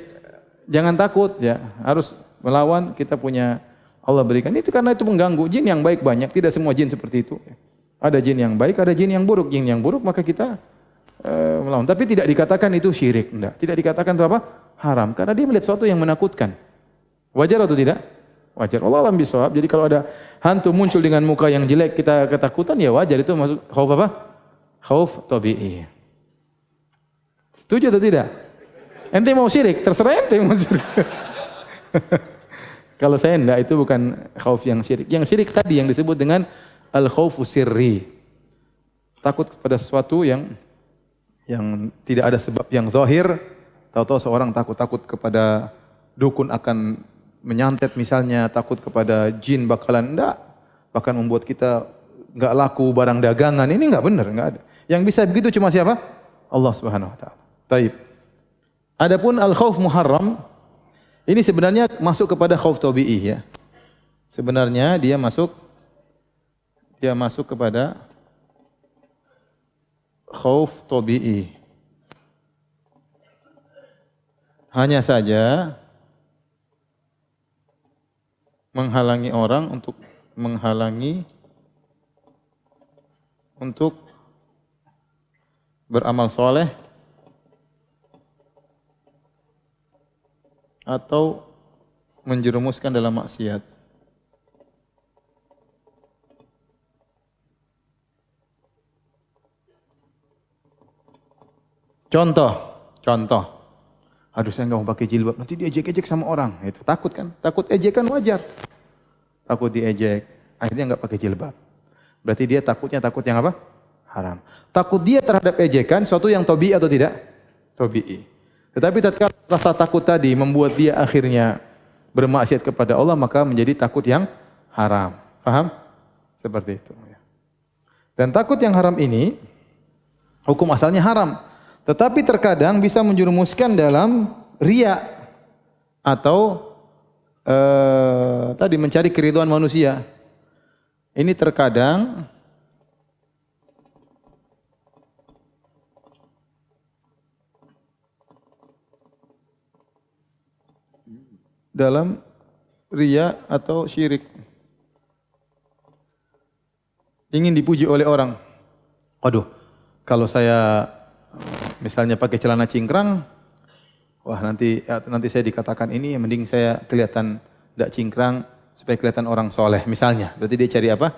jangan takut ya, harus melawan. Kita punya Allah berikan itu karena itu mengganggu. Jin yang baik banyak, tidak semua jin seperti itu. Ada jin yang baik, ada jin yang buruk. Jin yang buruk maka kita melawan. Tapi tidak dikatakan itu syirik, enggak. Tidak dikatakan itu apa? Haram. Karena dia melihat sesuatu yang menakutkan. Wajar atau tidak? Wajar. Allah alam bisawab. Jadi kalau ada hantu muncul dengan muka yang jelek, kita ketakutan, ya wajar. Itu masuk khauf apa? Khauf tabi'i. Setuju atau tidak? Ente mau syirik, terserah ente mau syirik. Kalau saya enggak, itu bukan khauf yang syirik. Yang syirik tadi yang disebut dengan al-khaufu sirri. Takut kepada sesuatu yang tidak ada sebab yang zahir. Tahu-tahu seorang takut kepada dukun akan menyantet misalnya, takut kepada jin bakalan enggak, bahkan membuat kita enggak laku barang dagangan. Ini enggak benar, enggak ada. Yang bisa begitu cuma siapa? Allah Subhanahu wa taala. Baik. Adapun al-khauf muharram ini sebenarnya masuk kepada khauf tabi'i ya. Sebenarnya dia masuk kepada khauf tabi'i. Hanya saja menghalangi orang untuk beramal soleh atau menjerumuskan dalam maksiat. Contoh. Aduh saya nggak mau pakai jilbab, nanti diejek-ejek sama orang. Itu takut kan? Takut ejekan wajar. Takut diejek, akhirnya nggak pakai jilbab. Berarti dia takut yang apa? Haram. Takut dia terhadap ejekan, suatu yang tabi'i atau tidak? Tabi'i. Tetapi tatkala rasa takut tadi membuat dia akhirnya bermaksiat kepada Allah, maka menjadi takut yang haram. Paham? Seperti itu. Dan takut yang haram ini, hukum asalnya haram. Tetapi terkadang bisa menjerumuskan dalam riya atau tadi mencari keridhaan manusia. Ini terkadang dalam riya atau syirik. Ingin dipuji oleh orang. Waduh, kalau saya misalnya pakai celana cingkrang, wah nanti saya dikatakan ini, mending saya kelihatan tidak cingkrang supaya kelihatan orang soleh misalnya. Berarti dia cari apa?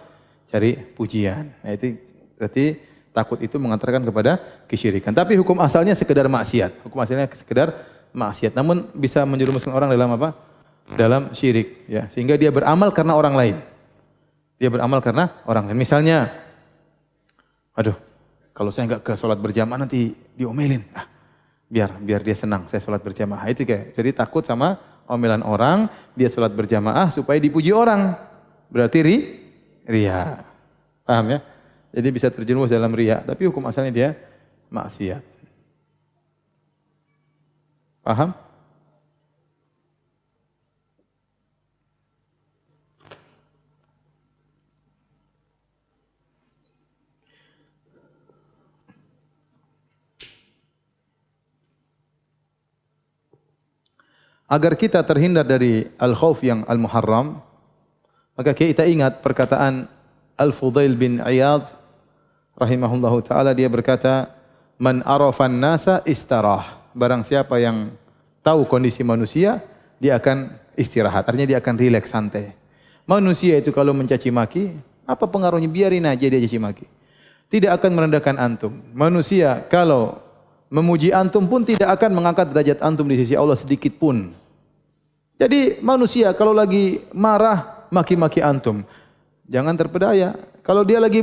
Cari pujian. Nah itu berarti takut itu mengantarkan kepada kesyirikan. Tapi hukum asalnya sekedar maksiat. Hukum asalnya sekedar maksiat. Namun bisa menjerumuskan orang dalam apa? Dalam syirik. Ya, sehingga dia beramal karena orang lain. Dia beramal karena orang lain. Misalnya, aduh, kalau saya enggak ke sholat berjamaah nanti diomelin. Biar dia senang saya sholat berjamaah. Itu kayak jadi takut sama omelan orang, dia sholat berjamaah supaya dipuji orang. Berarti riya. Paham ya? Jadi bisa terjerumus dalam riya, tapi hukum asalnya dia maksiat. Paham? Agar kita terhindar dari al-khauf yang al-muharram, maka kita ingat perkataan Al-Fudail bin Iyad rahimahullahu taala dia berkata, "Man arafan nasa istarah." Barang siapa yang tahu kondisi manusia, dia akan istirahat. Artinya dia akan rileks, santai. Manusia itu kalau mencaci maki, apa pengaruhnya? Biarin aja dia caci maki. Tidak akan merendahkan antum. Manusia kalau memuji antum pun tidak akan mengangkat derajat antum di sisi Allah sedikit pun. Jadi manusia kalau lagi marah, maki-maki antum, jangan terpedaya. Kalau dia lagi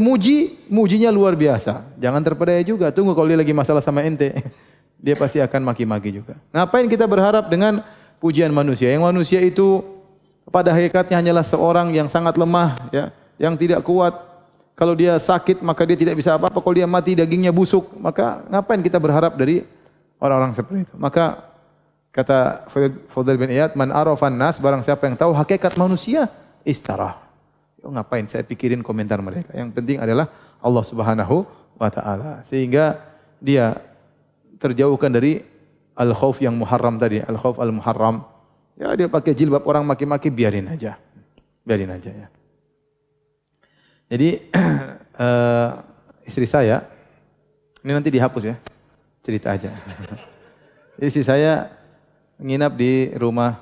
mujinya luar biasa. Jangan terpedaya juga. Tunggu kalau dia lagi masalah sama ente. Dia pasti akan maki-maki juga. Ngapain kita berharap dengan pujian manusia? Yang manusia itu pada hakikatnya hanyalah seorang yang sangat lemah, ya, yang tidak kuat. Kalau dia sakit maka dia tidak bisa apa-apa. Kalau dia mati dagingnya busuk. Maka ngapain kita berharap dari orang-orang seperti itu? Maka kata Fudail bin Iyad, "Man arafan nas," barang siapa yang tahu hakikat manusia, istarah. Ngapain saya pikirin komentar mereka? Yang penting adalah Allah Subhanahu wa taala. Sehingga dia terjauhkan dari al-khauf yang muharram tadi, al-khauf al-muharram. Ya dia pakai jilbab orang maki-maki, biarin aja. Biarin aja ya. Jadi istri saya ini nanti dihapus ya. Cerita aja. Istri saya nginap di rumah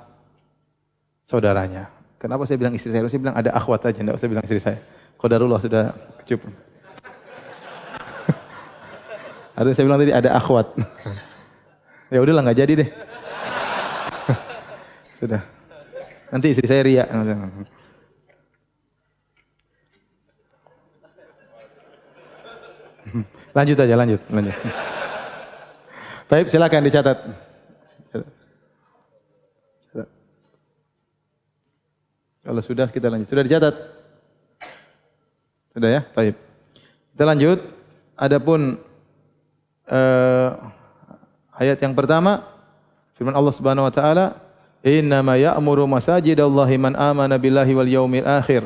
saudaranya. Kenapa saya bilang istri saya? Saya bilang ada akhwat saja, enggak usah bilang istri saya. Qadarullah sudah cukup. Harusnya saya bilang tadi ada akhwat. Ya udahlah enggak jadi deh. Sudah. Nanti istri saya riak. Lanjut aja, lanjut. Baik, silakan dicatat. Kalau sudah kita lanjut. Sudah dicatat? Sudah ya? Baik. Kita lanjut. Adapun ayat yang pertama, firman Allah Subhanahu wa taala, "Innama ya'muru masajidallahi man amana billahi wal yaumil akhir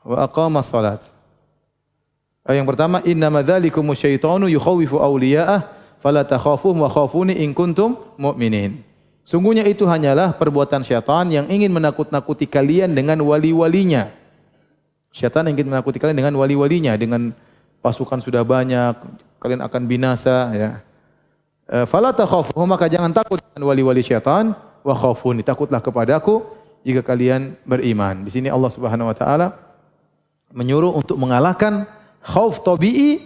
wa aqama shalat." Ayat yang pertama, "Innama dzalikumu syaitanu yukhawifu awliya'ah fala takhafuhum wa khafuni in kuntum mu'minin." Sungguhnya itu hanyalah perbuatan syaitan yang ingin menakut-nakuti kalian dengan wali-walinya. Syaitan ingin menakuti kalian dengan wali-walinya, dengan pasukan sudah banyak, kalian akan binasa ya. Fala takhafuhum, maka jangan takut dengan wali-wali syaitan, wa khafuni, takutlah kepadaku jika kalian beriman. Di sini Allah Subhanahu wa taala menyuruh untuk mengalahkan khauf tabi'i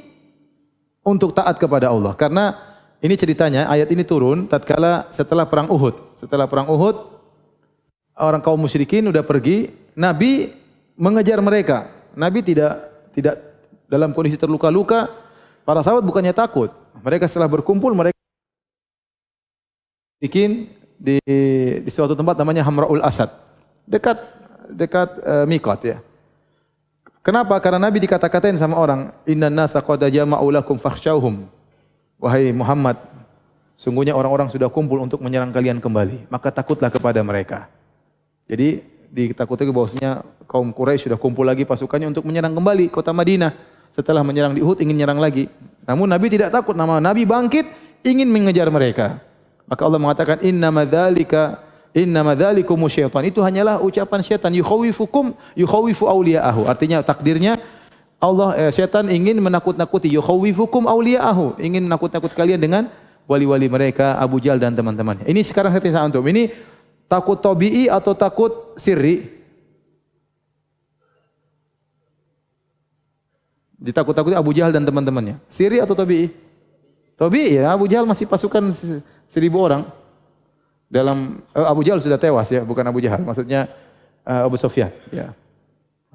untuk taat kepada Allah. Karena ini ceritanya, ayat ini turun tatkala setelah perang Uhud. Setelah perang Uhud, orang kaum musyrikin sudah pergi, Nabi mengejar mereka. Nabi tidak dalam kondisi terluka-luka. Para sahabat bukannya takut. Mereka setelah berkumpul, mereka bikin di suatu tempat namanya Hamra'ul Asad. Dekat Miqat ya. Kenapa? Karena Nabi dikata-katain sama orang, "Innan nasa qad jama'u lakum fakhshawhum." Wahai Muhammad, sungguhnya orang-orang sudah kumpul untuk menyerang kalian kembali, maka takutlah kepada mereka. Jadi ditakuti bahwasanya kaum Quraisy sudah kumpul lagi pasukannya untuk menyerang kembali kota Madinah. Setelah menyerang di Uhud ingin menyerang lagi. Namun Nabi tidak takut, nama Nabi bangkit ingin mengejar mereka. Maka Allah mengatakan innama dzalikumu syaitan. Itu hanyalah ucapan syaitan, yukhawifu awliya'ahu. Artinya takdirnya syaitan ingin menakut-nakuti, yukhawifukum awliya'ahu, ingin menakut-nakut kalian dengan wali-wali mereka, Abu Jahal dan teman-temannya. Ini sekarang saya tanya antum, ini takut tabi'i atau takut sirri? Ditakut-takuti Abu Jahal dan teman-temannya. Sirri atau tabi'i? Tabi'i ya, Abu Jahal masih pasukan 1000 orang. Abu Jahal sudah tewas ya, bukan Abu Jahal, maksudnya Abu Sufyan ya.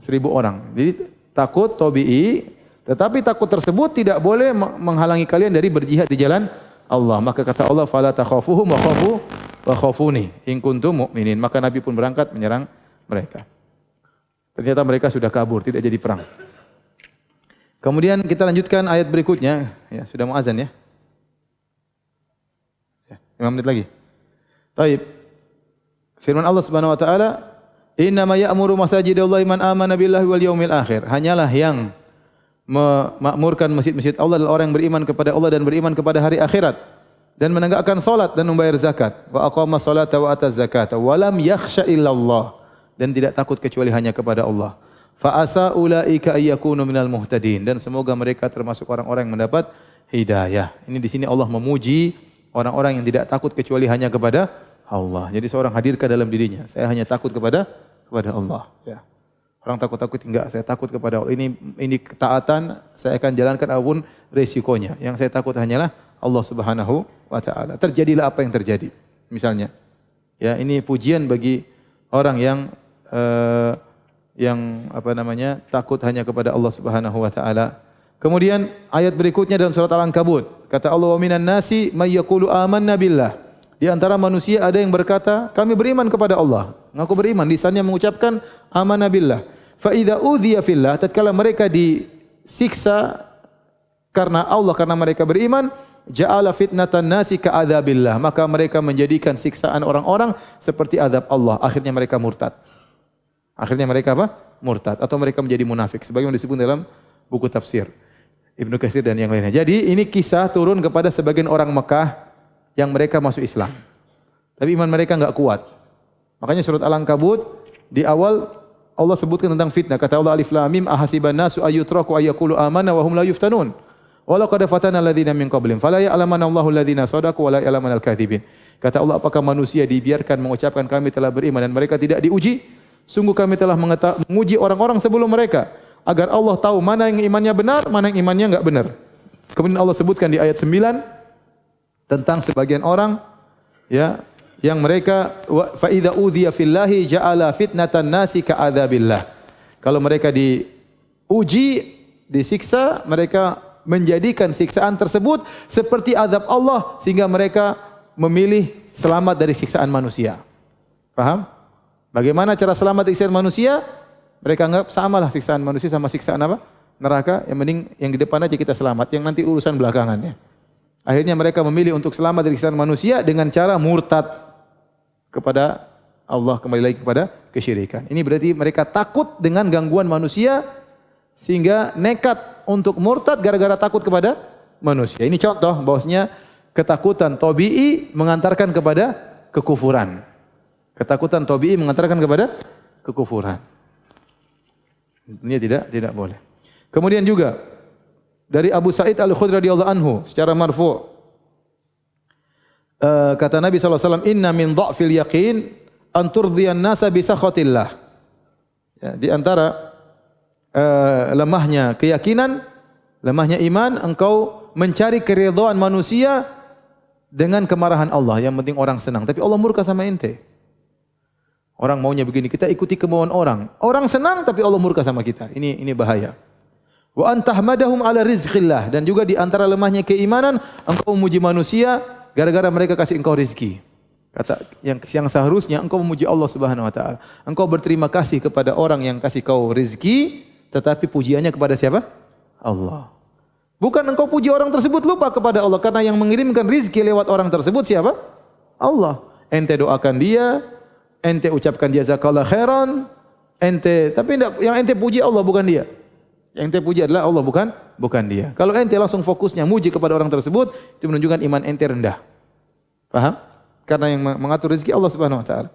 1000 orang. Jadi takut tabi'i, tetapi takut tersebut tidak boleh menghalangi kalian dari berjihad di jalan Allah. Maka kata Allah, "Fala takhafuhum wa khafuni in kuntum mu'minin." Maka Nabi pun berangkat menyerang mereka. Ternyata mereka sudah kabur, tidak jadi perang. Kemudian kita lanjutkan ayat berikutnya. Ya, sudah mau azan ya. 5 menit lagi. Baik. Firman Allah Subhanahu wa taala, "Innama ya'muru masajidallahi man amana billahi wal yaumil akhir." Hanyalah yang memakmurkan masjid-masjid Allah adalah orang yang beriman kepada Allah dan beriman kepada hari akhirat dan menegakkan salat dan membayar zakat. Wa aqama salata wa ata zakata wa lam yakhsha illallah, dan tidak takut kecuali hanya kepada Allah. Fa asa ulaika ayyakunu minal muhtadin, dan semoga mereka termasuk orang-orang yang mendapat hidayah. Ini di sini Allah memuji orang-orang yang tidak takut kecuali hanya kepada Allah. Jadi seorang hadirkan dalam dirinya, saya hanya takut kepada Allah, ya. Orang takut-takut enggak, saya takut kepada Allah. Ini ketaatan saya akan jalankan apapun resikonya. Yang saya takut hanyalah Allah Subhanahu wa taala. Terjadilah apa yang terjadi. Misalnya, ya, ini pujian bagi orang yang takut hanya kepada Allah Subhanahu wa taala. Kemudian ayat berikutnya dalam surat Al-Ankabut, kata Allah, wa minan nasi may yaqulu amanna billah. Di antara manusia ada yang berkata, kami beriman kepada Allah. Ngaku beriman, lisannya mengucapkan amanna billah. Fa idza udhiya fillah, tatkala mereka disiksa karena Allah, karena mereka beriman, ja'ala fitnatan nasi ka'adzabillah, maka mereka menjadikan siksaan orang-orang seperti azab Allah. Akhirnya mereka murtad. Akhirnya mereka apa? Murtad, atau mereka menjadi munafik, sebagaimana disebut dalam buku tafsir Ibnu Katsir dan yang lainnya. Jadi ini kisah turun kepada sebagian orang Mekah yang mereka masuk Islam, tapi iman mereka enggak kuat. Makanya surat Al-Ankabut di awal Allah sebutkan tentang fitnah. Kata Allah, Alif Lam Mim, ahasiban nasu ayyutraku ayyaqulu amanna wa hum la yuftanun. Wa laqad fatana alladziina min qablihim fala ya'lamanna Allahu alladziina shadaqu wa la ya'lamanal kadzibin. Kata Allah, apakah manusia dibiarkan mengucapkan kami telah beriman dan mereka tidak diuji? Sungguh kami telah menguji orang-orang sebelum mereka agar Allah tahu mana yang imannya benar, mana yang imannya enggak benar. Kemudian Allah sebutkan di ayat 9 tentang sebagian orang, ya, yang mereka fa idza udhiya fillahi ja'ala fitnatan nasi ka'adzabillah. Kalau mereka diuji, disiksa, mereka menjadikan siksaan tersebut seperti azab Allah, sehingga mereka memilih selamat dari siksaan manusia. Paham? Bagaimana cara selamat dari siksaan manusia? Mereka anggap samalah siksaan manusia sama siksaan apa? Neraka. Yang mending yang di depan aja kita selamat, yang nanti urusan belakangannya. Akhirnya mereka memilih untuk selamat dari siksaan manusia dengan cara murtad kepada Allah, kembali lagi kepada kesyirikan. Ini berarti mereka takut dengan gangguan manusia sehingga nekat untuk murtad gara-gara takut kepada manusia. Ini contoh bahwasanya ketakutan tabi'i mengantarkan kepada kekufuran. Ketakutan tabi'i mengantarkan kepada kekufuran. Ini tidak boleh. Kemudian juga dari Abu Sa'id Al-Khudri radhiyallahu anhu secara marfu', kata Nabi SAW, inna min dha'fil yaqin an turdhiyan nasa bi sakhatillah. Ya, di antara lemahnya keyakinan, lemahnya iman, engkau mencari keridhaan manusia dengan kemarahan Allah. Yang penting orang senang, tapi Allah murka sama ente. Orang maunya begini, kita ikuti kemauan orang. Orang senang tapi Allah murka sama kita. Ini bahaya. Wa antahmadahum ala rizqillah, dan juga di antara lemahnya keimanan engkau memuji manusia gara-gara mereka kasih engkau rezeki. Kata yang seharusnya engkau memuji Allah Subhanahu wa taala. Engkau berterima kasih kepada orang yang kasih kau rezeki, tetapi pujiannya kepada siapa? Allah. Bukan engkau puji orang tersebut, lupa kepada Allah, karena yang mengirimkan rezeki lewat orang tersebut siapa? Allah. Ente doakan dia, ente ucapkan jazakallah khairan, tapi yang ente puji Allah bukan dia. Yang ente puji adalah Allah, bukan dia. Kalau ente langsung fokusnya muji kepada orang tersebut, itu menunjukkan iman ente rendah. Paham? Karena yang mengatur rezeki Allah Subhanahu wa taala.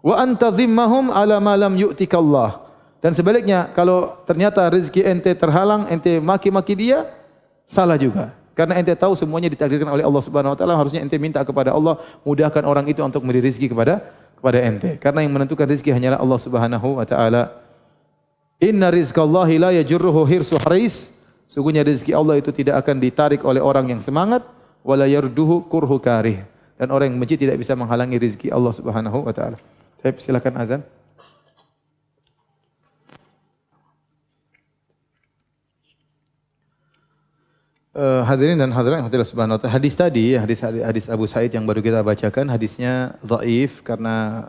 Wa antazimmahum ala ma lam yu'tikallah. Dan sebaliknya, kalau ternyata rezeki ente terhalang, ente maki-maki dia, salah juga. Karena ente tahu semuanya ditakdirkan oleh Allah Subhanahu wa taala, harusnya ente minta kepada Allah mudahkan orang itu untuk memberi rezeki kepada ente. Karena yang menentukan rezeki hanyalah Allah Subhanahu wa taala. Inna rizqallahi la yajurruhu hirsu haris. Sungguhnya rezeki Allah itu tidak akan ditarik oleh orang yang semangat, wala yarduhu kurhu karih. Dan orang yang benci tidak bisa menghalangi rezeki Allah Subhanahu wa taala. Baik, silakan azan. Hadirin dan hadirat yang Allah Subhanahu wa taala. Hadis tadi, hadis Abu Sa'id yang baru kita bacakan, hadisnya dhaif karena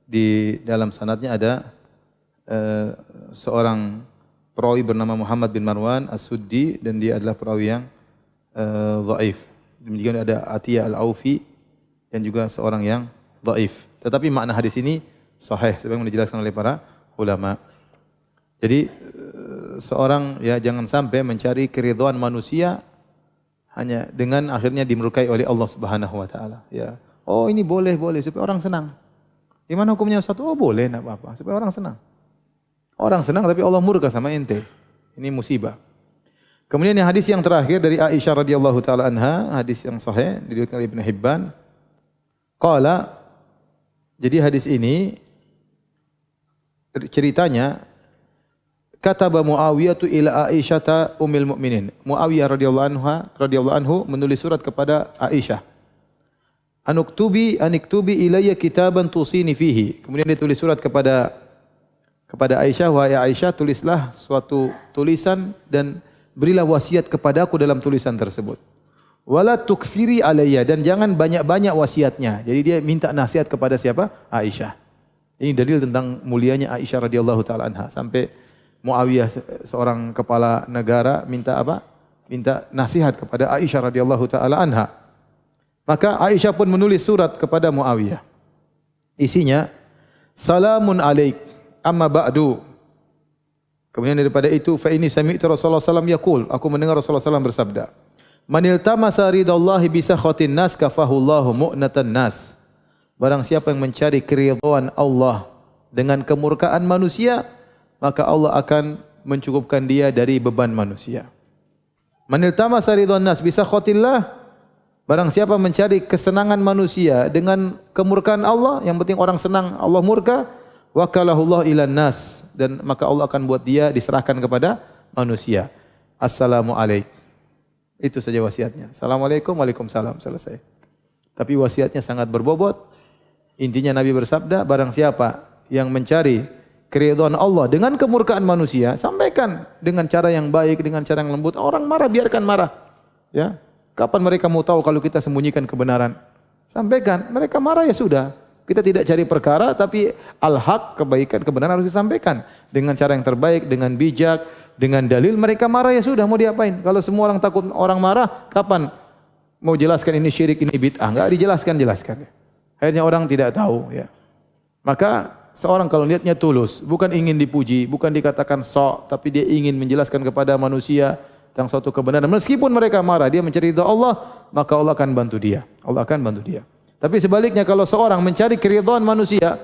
di dalam sanadnya ada seorang perawi bernama Muhammad bin Marwan As-Suddi, dan dia adalah perawi yang dhaif. Demikian ada Atiyah Al-Aufi dan juga seorang yang dhaif. Tetapi makna hadis ini sahih sebagaimana dijelaskan oleh para ulama. Jadi seorang ya jangan sampai mencari keridhaan manusia hanya dengan akhirnya dimurkai oleh Allah Subhanahu wa taala, ya. Oh, ini boleh supaya orang senang. Gimana hukumnya Ustaz? Oh, boleh, enggak apa-apa, supaya orang senang. Orang senang tapi Allah murka sama ente. Ini musibah. Kemudian yang hadis yang terakhir dari Aisyah radhiyallahu taala anha, hadis yang sahih diriwayatkan oleh Ibnu Hibban. Qala, jadi hadis ini ceritanya kataba Muawiyah ila Aisyah ummul mukminin. Muawiyah radhiyallahu anhu menulis surat kepada Aisyah. Aniktubi ilayya kitaban tusini fihi. Kemudian dia tulis surat kepada Aisyah, wahai Aisyah, tulislah suatu tulisan dan berilah wasiat kepadaku dalam tulisan tersebut. Wala tukthiri alayya, dan jangan banyak-banyak wasiatnya. Jadi dia minta nasihat kepada siapa? Aisyah. Ini dalil tentang mulianya Aisyah radhiyallahu taala anha. Sampai Muawiyah seorang kepala negara minta apa? Minta nasihat kepada Aisyah radhiyallahu taala anha. Maka Aisyah pun menulis surat kepada Muawiyah. Isinya, salamun alaik, amma ba'du. Kemudian daripada itu, fa ini sami'tu Rasulullah sallallahu alaihi wasallam yaqul, aku mendengar Rasulullah sallallahu alaihi wasallam bersabda, manil tamasa ridallahi bi sakhatin nas kafahullahu mu'natan nas. Barang siapa yang mencari keridhaan Allah dengan kemurkaan manusia, maka Allah akan mencukupkan dia dari beban manusia. Manil tamasa ridhan nas bi sakhatillah, barang siapa mencari kesenangan manusia dengan kemurkaan Allah, yang penting orang senang, Allah murka, wakalahullah ilan nas, dan maka Allah akan buat dia diserahkan kepada manusia. Assalamualaikum. Itu saja wasiatnya. Assalamualaikum, waalaikumsalam, selesai. Tapi wasiatnya sangat berbobot. Intinya Nabi bersabda, barang siapa yang mencari keridhaan Allah dengan kemurkaan manusia, sampaikan dengan cara yang baik, dengan cara yang lembut. Orang marah, biarkan marah. Ya. Kapan mereka mau tahu kalau kita sembunyikan kebenaran? Sampaikan. Mereka marah ya sudah. Kita tidak cari perkara, tapi al-haq, kebaikan, kebenaran harus disampaikan. Dengan cara yang terbaik, dengan bijak, dengan dalil. Mereka marah ya sudah, mau diapain? Kalau semua orang takut orang marah, kapan mau jelaskan ini syirik, ini bid'ah? Enggak dijelaskan. Akhirnya orang tidak tahu. Ya. Maka seorang kalau niatnya tulus, bukan ingin dipuji, bukan dikatakan sok, tapi dia ingin menjelaskan kepada manusia tentang suatu kebenaran. Meskipun mereka marah, dia mencari ridha Allah, maka Allah akan bantu dia. Allah akan bantu dia. Tapi sebaliknya kalau seorang mencari keridhaan manusia,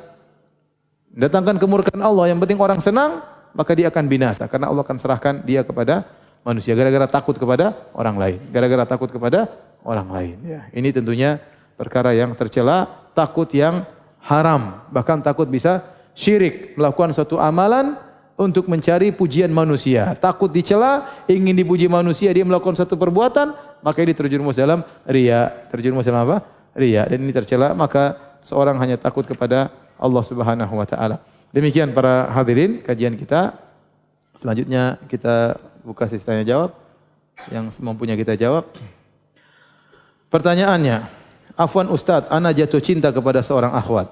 datangkan kemurkaan Allah, yang penting orang senang, maka dia akan binasa. Karena Allah akan serahkan dia kepada manusia. Gara-gara takut kepada orang lain. Gara-gara takut kepada orang lain. Ya. Ini tentunya perkara yang tercela, takut yang haram. Bahkan takut bisa syirik. Melakukan suatu amalan untuk mencari pujian manusia. Takut dicela, ingin dipuji manusia, dia melakukan suatu perbuatan, maka ini terjerumus dalam riya. Terjerumus dalam apa? Riya, dan ini tercela, maka seorang hanya takut kepada Allah Subhanahu wa taala. Demikian para hadirin kajian kita. Selanjutnya kita buka sesi tanya jawab yang semampunya kita jawab. Pertanyaannya, afwan Ustaz, ana jatuh cinta kepada seorang akhwat.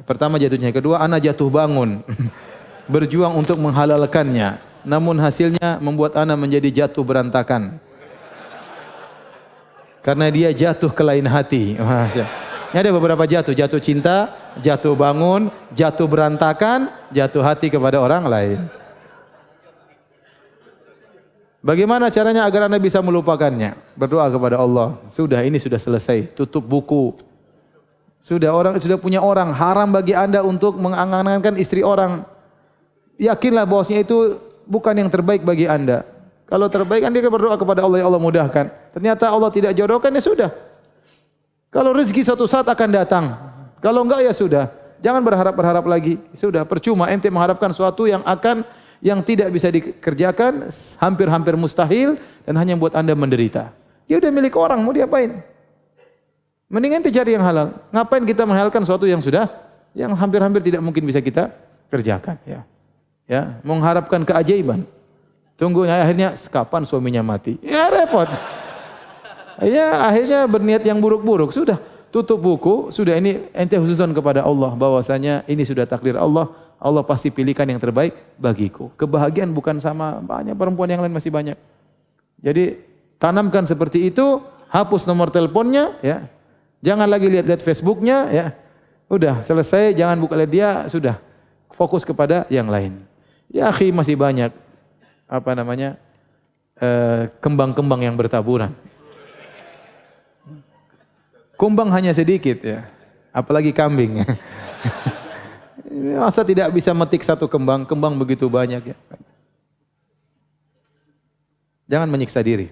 Pertama jatuhnya, kedua ana jatuh bangun berjuang untuk menghalalkannya, namun hasilnya membuat ana menjadi jatuh berantakan. Karena dia jatuh ke lain hati. Ini ada beberapa jatuh cinta, jatuh bangun, jatuh berantakan, jatuh hati kepada orang lain. Bagaimana caranya agar Anda bisa melupakannya? Berdoa kepada Allah. Sudah, ini sudah selesai. Tutup buku. Sudah punya orang. Haram bagi Anda untuk mengangan-angankan istri orang. Yakinlah bahwasanya itu bukan yang terbaik bagi Anda. Kalau terbaik Anda berdoa kepada Allah, ya Allah mudahkan. Ternyata Allah tidak jodohkan, ya sudah. Kalau rezeki suatu saat akan datang. Kalau enggak ya sudah. Jangan berharap lagi. Sudah, percuma ente mengharapkan sesuatu yang tidak bisa dikerjakan, hampir-hampir mustahil, dan hanya membuat Anda menderita. Ya udah milik orang, mau diapain? Mendingan ente cari yang halal. Ngapain kita menghalalkan sesuatu yang hampir-hampir tidak mungkin bisa kita kerjakan. Ya, mengharapkan keajaiban. Tunggu akhirnya kapan suaminya mati. Ya repot. Ya akhirnya berniat yang buruk-buruk. Sudah tutup buku. Sudah ini ente khususan kepada Allah. Bahwasanya ini sudah takdir Allah. Allah pasti pilihkan yang terbaik bagiku. Kebahagiaan bukan sama banyak perempuan yang lain masih banyak. Jadi tanamkan seperti itu. Hapus nomor teleponnya. Ya. Jangan lagi lihat-lihat Facebooknya. Ya. Udah selesai. Jangan buka lihat dia. Sudah fokus kepada yang lain. Ya akhi masih banyak. Kembang-kembang yang bertaburan. Kumbang hanya sedikit ya, apalagi kambing. Masa tidak bisa metik satu kembang, kembang begitu banyak ya. Jangan menyiksa diri.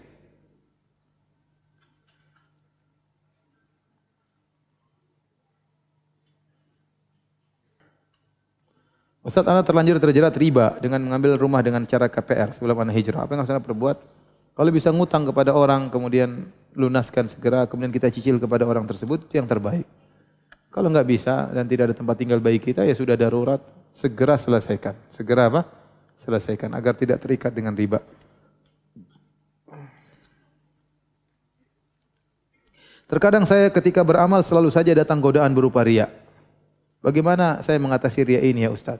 Ustaz, Anda terlanjur terjerat riba dengan mengambil rumah dengan cara KPR sebelum Anda hijrah. Apa yang harus Anda perbuat? Kalau bisa ngutang kepada orang, kemudian lunaskan segera, kemudian kita cicil kepada orang tersebut, itu yang terbaik. Kalau enggak bisa dan tidak ada tempat tinggal bagi kita, ya sudah darurat, segera selesaikan. Segera apa? Selesaikan agar tidak terikat dengan riba. Terkadang saya ketika beramal selalu saja datang godaan berupa riya. Bagaimana saya mengatasi riya ini ya Ustaz?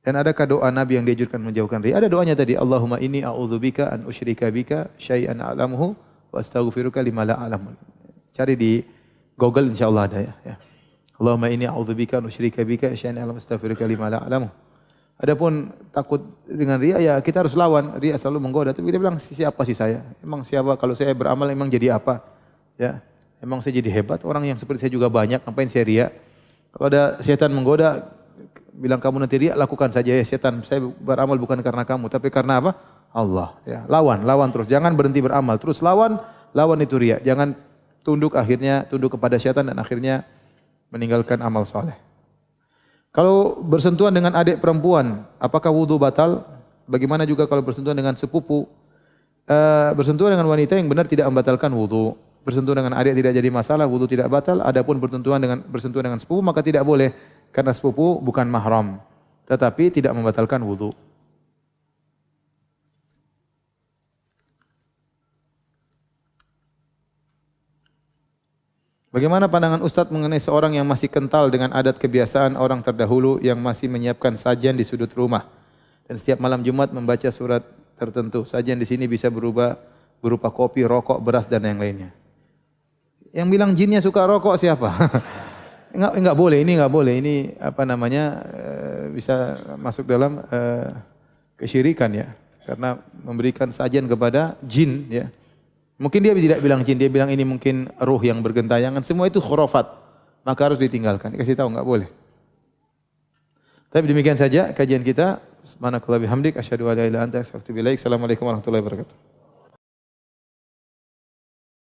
Dan adakah doa Nabi yang dianjurkan menjauhkan riya? Ada doanya tadi, Allahumma inni a'udzubika an usyrika bika syai'an a'lamuhu wa astaghfiruka lima la a'lamu. Cari di Google insyaallah ada ya. Allahumma inni a'udzubika an usyrika bika syai'an a'lamu astaghfiruka lima la a'lamu. Adapun takut dengan riya ya kita harus lawan. Riya selalu menggoda. Tapi kita bilang siapa sih saya? Emang siapa kalau saya beramal emang jadi apa? Ya. Emang saya jadi hebat? Orang yang seperti saya juga banyak, ngapain saya riya? Kalau ada setan menggoda, bilang kamu nanti riya, lakukan saja ya setan. Saya beramal bukan karena kamu, tapi karena apa? Allah. Ya, lawan terus. Jangan berhenti beramal. Terus lawan itu riya. Jangan tunduk kepada setan dan akhirnya meninggalkan amal saleh. Kalau bersentuhan dengan adik perempuan, apakah wudu batal? Bagaimana juga kalau bersentuhan dengan sepupu? Bersentuhan dengan wanita yang benar tidak membatalkan wudu. Bersentuhan dengan adik tidak jadi masalah, wudu tidak batal. Adapun bersentuhan dengan sepupu maka tidak boleh karena sepupu bukan mahram, tetapi tidak membatalkan wudu. Bagaimana pandangan Ustadz mengenai seorang yang masih kental dengan adat kebiasaan orang terdahulu yang masih menyiapkan sajian di sudut rumah dan setiap malam Jumat membaca surat tertentu. Sajian di sini bisa berupa kopi, rokok, beras dan yang lainnya. Yang bilang jinnya suka rokok siapa? Enggak boleh, ini enggak boleh. Ini apa namanya bisa masuk dalam kesyirikan ya. Karena memberikan sajian kepada jin ya. Mungkin dia tidak bilang jin, dia bilang ini mungkin ruh yang bergentayangan. Semua itu khurafat. Maka harus ditinggalkan. Dikasih tahu enggak boleh. Tapi demikian saja kajian kita. Subhanakallah bihamdik asyhadu an la ilaha illa anta astaghfiruka wa atubu ilaik. Assalamualaikum warahmatullahi wabarakatuh.